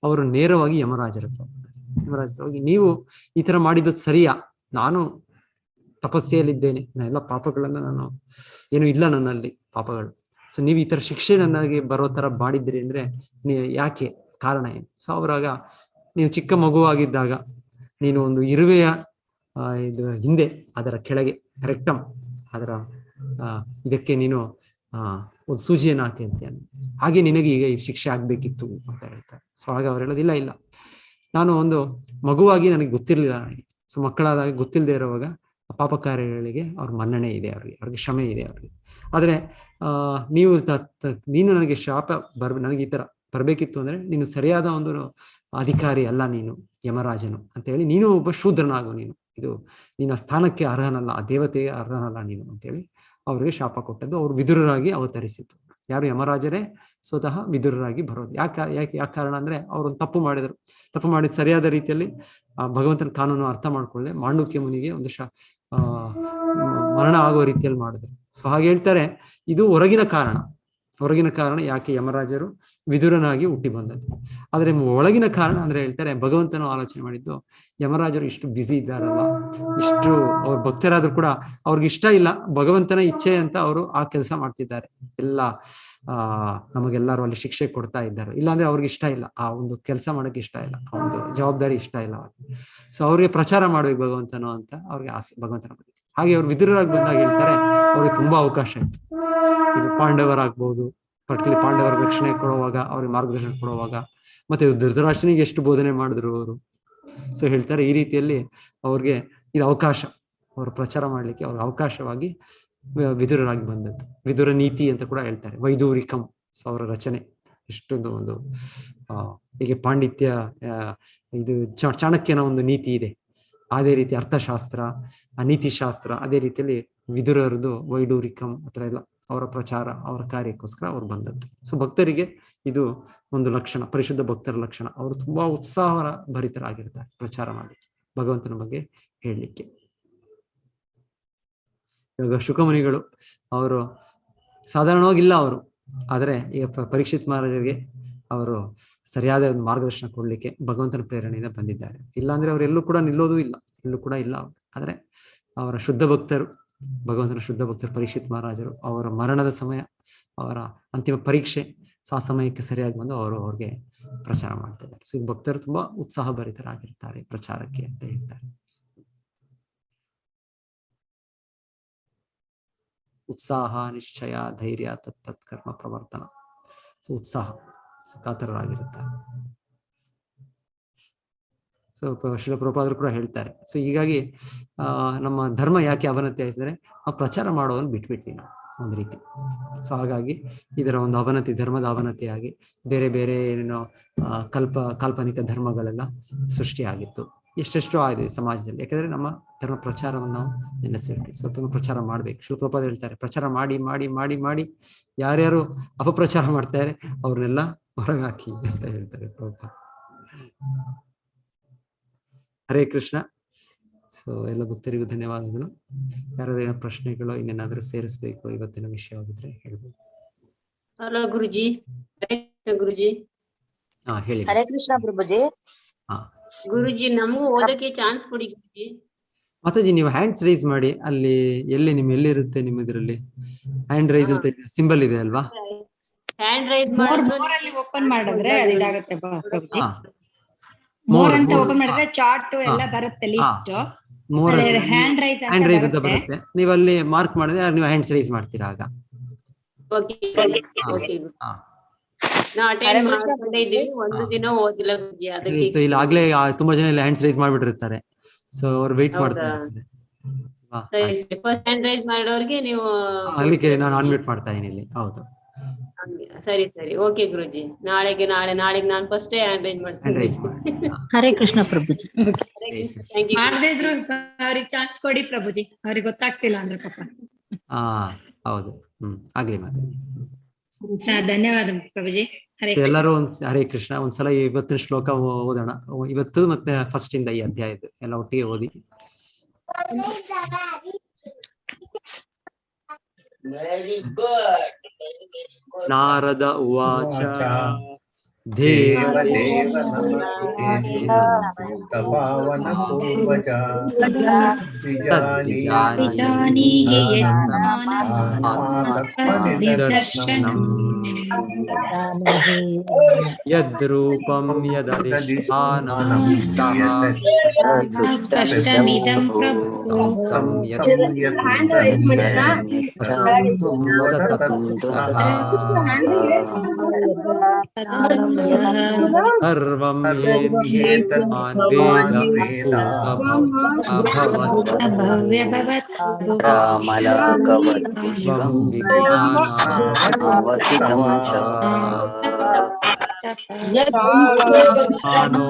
ಅವರು ನೇರವಾಗಿ ಯಮರಾಜರ ಹೋಗಿ, ನೀವು ಈ ತರ ಮಾಡಿದ್ದು ಸರಿಯಾ? ನಾನು ತಪಸ್ಸೆಯಲ್ಲಿದ್ದೇನೆ, ಎಲ್ಲ ಪಾಪಗಳನ್ನ ನಾನು ಏನು ಇಲ್ಲ ನನ್ನಲ್ಲಿ ಪಾಪಗಳು. ಸೊ ನೀವು ಈ ತರ ಶಿಕ್ಷೆ ನನಗೆ ಬರೋ ತರ ಮಾಡಿದ್ರಿ ಅಂದ್ರೆ ಯಾಕೆ, ಕಾರಣ ಏನು? ಸೊ ಅವರಾಗ, ನೀವು ಚಿಕ್ಕ ಮಗುವಾಗಿದ್ದಾಗ ನೀನು ಒಂದು ಇರುವೆಯ ಇದು ಹಿಂದೆ ಅದರ ಕೆಳಗೆ ರೆಕ್ಟಮ್ ಅದರ ಇದಕ್ಕೆ ನೀನು ಒಂದು ಸೂಜಿಯನ್ನು ಹಾಕಿ ಅಂತಾನೆ, ಹಾಗೆ ನಿನಗೆ ಈಗ ಈ ಶಿಕ್ಷೆ ಆಗ್ಬೇಕಿತ್ತು ಅಂತ ಹೇಳ್ತಾರೆ. ಸೊ ಆಗ ಅವ್ರು ಹೇಳೋದಿಲ್ಲ, ಇಲ್ಲ ನಾನು ಒಂದು ಮಗುವಾಗಿ ನನಗೆ ಗೊತ್ತಿರ್ಲಿಲ್ಲ, ನನಗೆ ಸೊ ಮಕ್ಕಳಾದಾಗ ಗೊತ್ತಿಲ್ಲದೆ ಇರುವಾಗ ಪಾಪ ಕಾರ್ಯಗಳಿಗೆ ಅವ್ರ ಮನ್ನಣೆ ಇದೆ, ಅವ್ರಿಗೆ ಕ್ಷಮೆ ಇದೆ ಅವ್ರಿಗೆ. ಆದ್ರೆ ನೀನು ನನಗೆ ಶಾಪ ನನಗೆ ಈ ತರ ಬರ್ಬೇಕಿತ್ತು ಅಂದ್ರೆ ನೀನು ಸರಿಯಾದ ಒಂದು ಅಧಿಕಾರಿ ಅಲ್ಲ, ನೀನು ಯಮರಾಜನು ಅಂತ ಹೇಳಿ, ನೀನು ಒಬ್ಬ ಶೂದ್ರನಾಗು, ಇದು ನಿನ್ನ ಸ್ಥಾನಕ್ಕೆ ಅರ್ಹನಲ್ಲ, ಆ ದೇವತೆಗೆ ಅರ್ಹನಲ್ಲ ನೀನು ಅಂತೇಳಿ ಅವ್ರಿಗೆ ಶಾಪ ಕೊಟ್ಟದ್ದು. ಅವ್ರು ವಿದುರರಾಗಿ ಅವತರಿಸಿತು. ಯಾರು ಯಮರಾಜರೇ ಸ್ವತಃ ವಿದುರರಾಗಿ ಬರೋದು. ಯಾಕೆ ಕಾರಣ ಅಂದ್ರೆ ಅವ್ರೊಂದು ತಪ್ಪು ಮಾಡಿದ್ರು. ತಪ್ಪು ಮಾಡಿದ ಸರಿಯಾದ ರೀತಿಯಲ್ಲಿ ಭಗವಂತನ ಕಾನೂನು ಅರ್ಥ ಮಾಡ್ಕೊಳ್ಳದೆ ಮಾಂಡುಕ್ಯ ಮುನಿಗೆ ಒಂದು ಮರಣ ಆಗುವ ರೀತಿಯಲ್ಲಿ ಮಾಡಿದ್ರು. ಸೊ ಹಾಗೆ ಹೇಳ್ತಾರೆ, ಇದು ಹೊರಗಿನ ಕಾರಣ ಯಾಕೆ ಯಮರಾಜರು ವಿದುರನಾಗಿ ಹುಟ್ಟಿ ಬಂದದ್ದು. ಆದ್ರೆ ಒಳಗಿನ ಕಾರಣ ಅಂದ್ರೆ ಹೇಳ್ತಾರೆ, ಭಗವಂತನು ಆಲೋಚನೆ ಮಾಡಿದ್ದು, ಯಮರಾಜರು ಇಷ್ಟು ಬ್ಯುಸಿ ಇದ್ದಾರಲ್ಲ, ಇಷ್ಟು ಅವ್ರ ಭಕ್ತರಾದ್ರೂ ಕೂಡ ಅವ್ರಿಗೆ ಇಷ್ಟ ಇಲ್ಲ, ಭಗವಂತನ ಇಚ್ಛೆ ಅಂತ ಅವರು ಆ ಕೆಲಸ ಮಾಡ್ತಿದ್ದಾರೆ, ಎಲ್ಲ ನಮಗೆಲ್ಲರೂ ಅಲ್ಲಿ ಶಿಕ್ಷೆ ಕೊಡ್ತಾ ಇದ್ದಾರೆ, ಇಲ್ಲಾಂದ್ರೆ ಅವ್ರಿಗೆ ಇಷ್ಟ ಇಲ್ಲ, ಆ ಒಂದು ಕೆಲಸ ಮಾಡಕ್ಕೆ ಇಷ್ಟ ಇಲ್ಲ, ಆ ಒಂದು ಜವಾಬ್ದಾರಿ ಇಷ್ಟ ಇಲ್ಲ ಅವ್ರಿಗೆ. ಸೊ ಅವ್ರಿಗೆ ಪ್ರಚಾರ ಮಾಡ್ಬೇಕು ಭಗವಂತನು ಅಂತ ಅವ್ರಿಗೆ ಆಸೆ ಭಗವಂತನ ಬಗ್ಗೆ. ಹಾಗೆ ಅವ್ರು ವಿದುರರಾಗಿ ಬಂದಾಗ ಹೇಳ್ತಾರೆ, ಅವ್ರಿಗೆ ತುಂಬಾ ಅವಕಾಶ ಇತ್ತು. ಈಗ ಪಾಂಡವರಾಗ್ಬಹುದು, ಪರ್ಟಿಕ್ಯುಲರ್ ಪಾಂಡವರ ರಕ್ಷಣೆ ಕೊಡುವಾಗ, ಅವ್ರಿಗೆ ಮಾರ್ಗದರ್ಶನ ಕೊಡುವಾಗ, ಮತ್ತೆ ಧೃತರಾಷ್ಟ್ರನಿಗೆ ಎಷ್ಟು ಬೋಧನೆ ಮಾಡಿದ್ರು ಅವರು. ಸೊ ಹೇಳ್ತಾರೆ, ಈ ರೀತಿಯಲ್ಲಿ ಅವ್ರಿಗೆ ಇದು ಅವಕಾಶ, ಅವರು ಪ್ರಚಾರ ಮಾಡ್ಲಿಕ್ಕೆ ಅವ್ರ ಅವಕಾಶವಾಗಿ ವಿದುರರಾಗಿ ಬಂದದ್ದು. ವಿದುರ ನೀತಿ ಅಂತ ಕೂಡ ಹೇಳ್ತಾರೆ, ವೈದೂರಿಕಂ. ಸೊ ಅವರ ರಚನೆ ಎಷ್ಟೊಂದು ಒಂದು ಹೀಗೆ ಪಾಂಡಿತ್ಯ, ಇದು ಚಾಣಕ್ಯನ ಒಂದು ನೀತಿ ಇದೆ, ಅದೇ ರೀತಿ ಅರ್ಥಶಾಸ್ತ್ರ, ನೀತಿಶಾಸ್ತ್ರ, ಅದೇ ರೀತಿಯಲ್ಲಿ ವಿದುರರದು ವೈಡೂರಿಕಂ ಹತ್ರ ಎಲ್ಲ ಅವರ ಪ್ರಚಾರ, ಅವರ ಕಾರ್ಯಕ್ಕೋಸ್ಕರ ಅವ್ರು ಬಂದದ್ದು. ಸೊ ಭಕ್ತರಿಗೆ ಇದು ಒಂದು ಲಕ್ಷಣ, ಪರಿಶುದ್ಧ ಭಕ್ತರ ಲಕ್ಷಣ. ಅವರು ತುಂಬಾ ಉತ್ಸಾಹ ಭರಿತರಾಗಿರ್ತಾರೆ ಪ್ರಚಾರ ಮಾಡಲಿಕ್ಕೆ, ಭಗವಂತನ ಬಗ್ಗೆ ಹೇಳಲಿಕ್ಕೆ. ಇವಾಗ ಶುಕಮುನಿಗಳು ಅವರು ಸಾಧಾರಣವಾಗಿಲ್ಲ ಅವರು, ಆದ್ರೆ ಈಗ ಪರೀಕ್ಷಿತ್ ಮಹಾರಾಜರಿಗೆ ಅವರು ಸರಿಯಾದ ಒಂದು ಮಾರ್ಗದರ್ಶನ ಕೊಡ್ಲಿಕ್ಕೆ ಭಗವಂತನ ಪ್ರೇರಣೆಯಿಂದ ಬಂದಿದ್ದಾರೆ. ಇಲ್ಲಾಂದ್ರೆ ಅವರೆಲ್ಲೂ ಕೂಡ ನಿಲ್ಲೋದು ಇಲ್ಲ, ಎಲ್ಲೂ ಕೂಡ ಇಲ್ಲ. ಆದ್ರೆ ಅವರ ಶುದ್ಧ ಭಕ್ತರು, ಭಗವಂತನ ಶುದ್ಧ ಭಕ್ತರು ಪರೀಕ್ಷಿತ್ ಮಹಾರಾಜರು, ಅವರ ಮರಣದ ಸಮಯ, ಅವರ ಅಂತಿಮ ಪರೀಕ್ಷೆ, ಆ ಸಮಯಕ್ಕೆ ಸರಿಯಾಗಿ ಬಂದು ಅವ್ರಿಗೆ ಪ್ರಚಾರ ಮಾಡ್ತಾ ಇದ್ದಾರೆ. ಸೊ ಇದು ಭಕ್ತರು ತುಂಬಾ ಉತ್ಸಾಹ ಭರಿತರಾಗಿರ್ತಾರೆ ಪ್ರಚಾರಕ್ಕೆ ಅಂತ ಹೇಳ್ತಾರೆ. ಉತ್ಸಾಹ, ನಿಶ್ಚಯ, ಧೈರ್ಯ, ತತ್ ಕರ್ಮ ಪ್ರವರ್ತನ. ಸೊ ಉತ್ಸಾಹ, ಕಾತರರಾಗಿರುತ್ತಾರೆ. ಸೊ ಶ್ರೀಲ ಪ್ರಭುಪಾದರು ಕೂಡ ಹೇಳ್ತಾರೆ. ಸೊ ಹೀಗಾಗಿ ನಮ್ಮ ಧರ್ಮ ಯಾಕೆ ಅವನತಿ ಆಯ್ತಂದ್ರೆ ಆ ಪ್ರಚಾರ ಮಾಡೋದನ್ನು ಬಿಟ್ಬಿಟ್ವಿ ನಾವು ಒಂದು ರೀತಿ. ಸೊ ಹಾಗಾಗಿ ಇದರ ಒಂದು ಅವನತಿ, ಧರ್ಮದ ಅವನತಿಯಾಗಿ ಬೇರೆ ಬೇರೆ ಏನೇನೋ ಕಾಲ್ಪನಿಕ ಧರ್ಮಗಳೆಲ್ಲ ಸೃಷ್ಟಿಯಾಗಿತ್ತು. ಎಷ್ಟೆಷ್ಟೋ ಆಗಿದೆ ಸಮಾಜದಲ್ಲಿ. ಯಾಕಂದ್ರೆ ನಮ್ಮ ಧರ್ಮ ಪ್ರಚಾರವನ್ನು ನಾವು ನಿಲ್ಲಿಸಿರ್ತೀವಿ. ಸ್ವಲ್ಪ ಪ್ರಚಾರ ಮಾಡ್ಬೇಕು. ಶ್ರೀಲ ಪ್ರಭುಪಾದರು ಹೇಳ್ತಾರೆ, ಪ್ರಚಾರ ಮಾಡಿ ಮಾಡಿ ಮಾಡಿ ಮಾಡಿ ಯಾರ್ಯಾರು ಅಪಪ್ರಚಾರ ಮಾಡ್ತಾರೆ ಅವ್ರನ್ನೆಲ್ಲ ಹೊರಗಾಕಿ ಅಂತ ಹೇಳ್ತಾರೆ ಪ್ರಭುಪಾದ. ಹರೇ ಕೃಷ್ಣ. ಸೊ ಎಲ್ಲ ಭಕ್ತರಿಗೂ ಧನ್ಯವಾದಗಳು. ಯಾರಾದ್ರೂ ಏನೋ ಪ್ರಶ್ನೆಗಳು, ಇನ್ನೇನಾದ್ರೂ ಸೇರಿಸ್ಬೇಕು ಇವತ್ತಿನ ವಿಷಯವಾಗಿದ್ರೆ ಹೇಳ್ಬೋದು. ಹಲೋ ಗುರುಜಿ. ಹರೇ ಕೃಷ್ಣ ಗುರುಜಿ. ಹೇಳಿ. ಹರೇ ಕೃಷ್ಣ ಪ್ರಭುಜಿ. ಗುರುಜಿ ನಮಗೂ ಓದಕ್ಕೆ ಚಾನ್ಸ್ ಕೊಡಿ ಗುರುಜಿ. ಮಾತಾಜಿ ನೀವು ಹ್ಯಾಂಡ್ಸ್ ರೈಸ್ ಮಾಡಿ. ಅಲ್ಲಿ ಎಲ್ಲಿರುತ್ತೆ ನಿಮ್ಮ ಇದರಲ್ಲಿ ಹ್ಯಾಂಡ್ ರೈಸ್ ಅಂತ ಸಿಂಬಲ್ ಇದೆ ಅಲ್ವಾ? ಹ್ಯಾಂಡ್ ರೈಸ್ ಮಾಡಿ ಓಪನ್ ಮಾಡಿದ್ರೆ ಇದಾಗುತ್ತೆ ಪ್ರಭುಜಿ. ಮೋರ್ ಅಂತ ಓಪನ್ ಮಾಡಿದ್ರೆ ಚಾರ್ಟ್ ಎಲ್ಲ ಬರುತ್ತೆ, ಲಿಸ್ಟ್ ಹ್ಯಾಂಡ್ ರೈಸ್ ಅಂತ ಬರುತ್ತೆ. ನೀವು ಅಲ್ಲಿ ಮಾರ್ಕ್ ಮಾಡಿದ್ರೆ ನೀವು ಹ್ಯಾಂಡ್ಸ್ ರೈಸ್ ಮಾಡ್ತೀರಾ ಆಗ. ಒಂದು ದಿನ ಓದಿಲ್ಲ ಗುರುಜಿ, ಅದಕ್ಕೆ ಇಲ್ಲ ಆಗ್ಲೇ ತುಂಬಾ ಜನ ಇಲ್ಲಿ ಹ್ಯಾಂಡ್ಸ್ ರೈಸ್ ಮಾಡ್ಬಿಟ್ಟಿರ್ತಾರೆ. ಸೊ ಅವ್ರು ವೇಟ್ ಮಾಡ್ತಾರೆ. ಫಸ್ಟ್ ಹ್ಯಾಂಡ್ ರೈಸ್ ಮಾಡೋರಿಗೆ ನೀವು ಅಲ್ಲಿಗೆ ನಾನು ಅನ್ಮ್ಯೂಟ್ ಮಾಡ್ತಾ ಇದೀನಿ ಇಲ್ಲಿ. ಹೌದು ಸರಿ ಓಕೆ ಗುರುಜಿ. ನಾಳೆಗೆ ನಾನು ಫಸ್ಟ್ ಹ್ಯಾಂಡ್ ರೈಸ್ ಮಾಡ್ತೀನಿ. ಹರೇ ಕೃಷ್ಣ ಪ್ರಭುಜಿ. ಮಾಡದಿದ್ರು ಅವ್ರಿಗೆ ಚಾನ್ಸ್ ಕೊಡಿ ಪ್ರಭುಜಿ, ಅವ್ರಿಗೆ ಗೊತ್ತಾಗ್ತಿಲ್ಲ ಅಂದ್ರೆ ಪಾಪ. ಹೌದು. ಆಗ್ಲಿ ಮಾತಾಡಿ. ಧನ್ಯವಾದ ಪ್ರಭುಜಿ. ಎಲ್ಲರೂ ಹರೇ ಕೃಷ್ಣ. ಒಂದ್ಸಲ ಇವತ್ತಿನ ಶ್ಲೋಕ ಓದೋಣ. ಇವತ್ತು ಮತ್ತೆ ಫಸ್ಟ್ ಇಂದ ಈ ಅಧ್ಯಾಯದ ಎಲ್ಲ ಒಟ್ಟಿಗೆ ಓದಿ. ನಾರದ ಉವಾಚ ದೇವ ದೇವ ನಮಸ್ತೇಸು ಭೂತ ಪಾವನ ಪೂರ್ವಜ ವಿಜಾನೀಹಿ ದರ್ಶನಂ ಯದ್ರೂಪಂ ಯದಧಿಷ್ಠಾನಂ ಸ್ಪಷ್ಟಮಿದಂ ತಂ ಸರ್ವಂ ಯೇತನ್ ವೇದ नो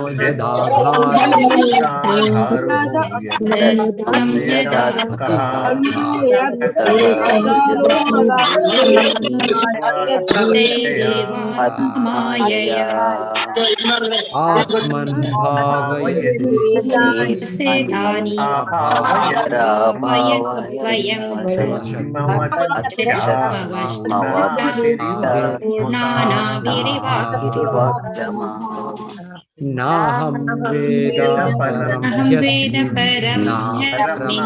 आत्मन भावयसि नाहं वेद परं ह्यस्मि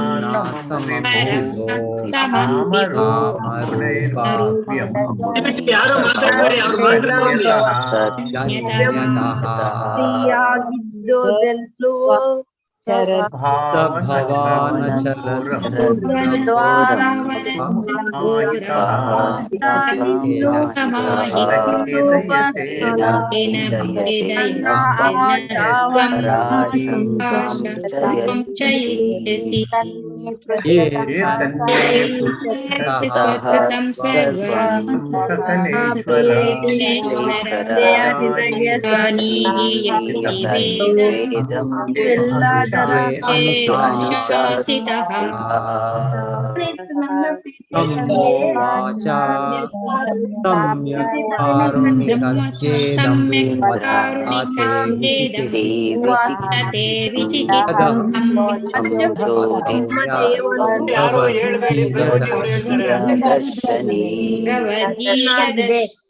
वाचा सम्यक् कारुणिकस्येदं दर्शनी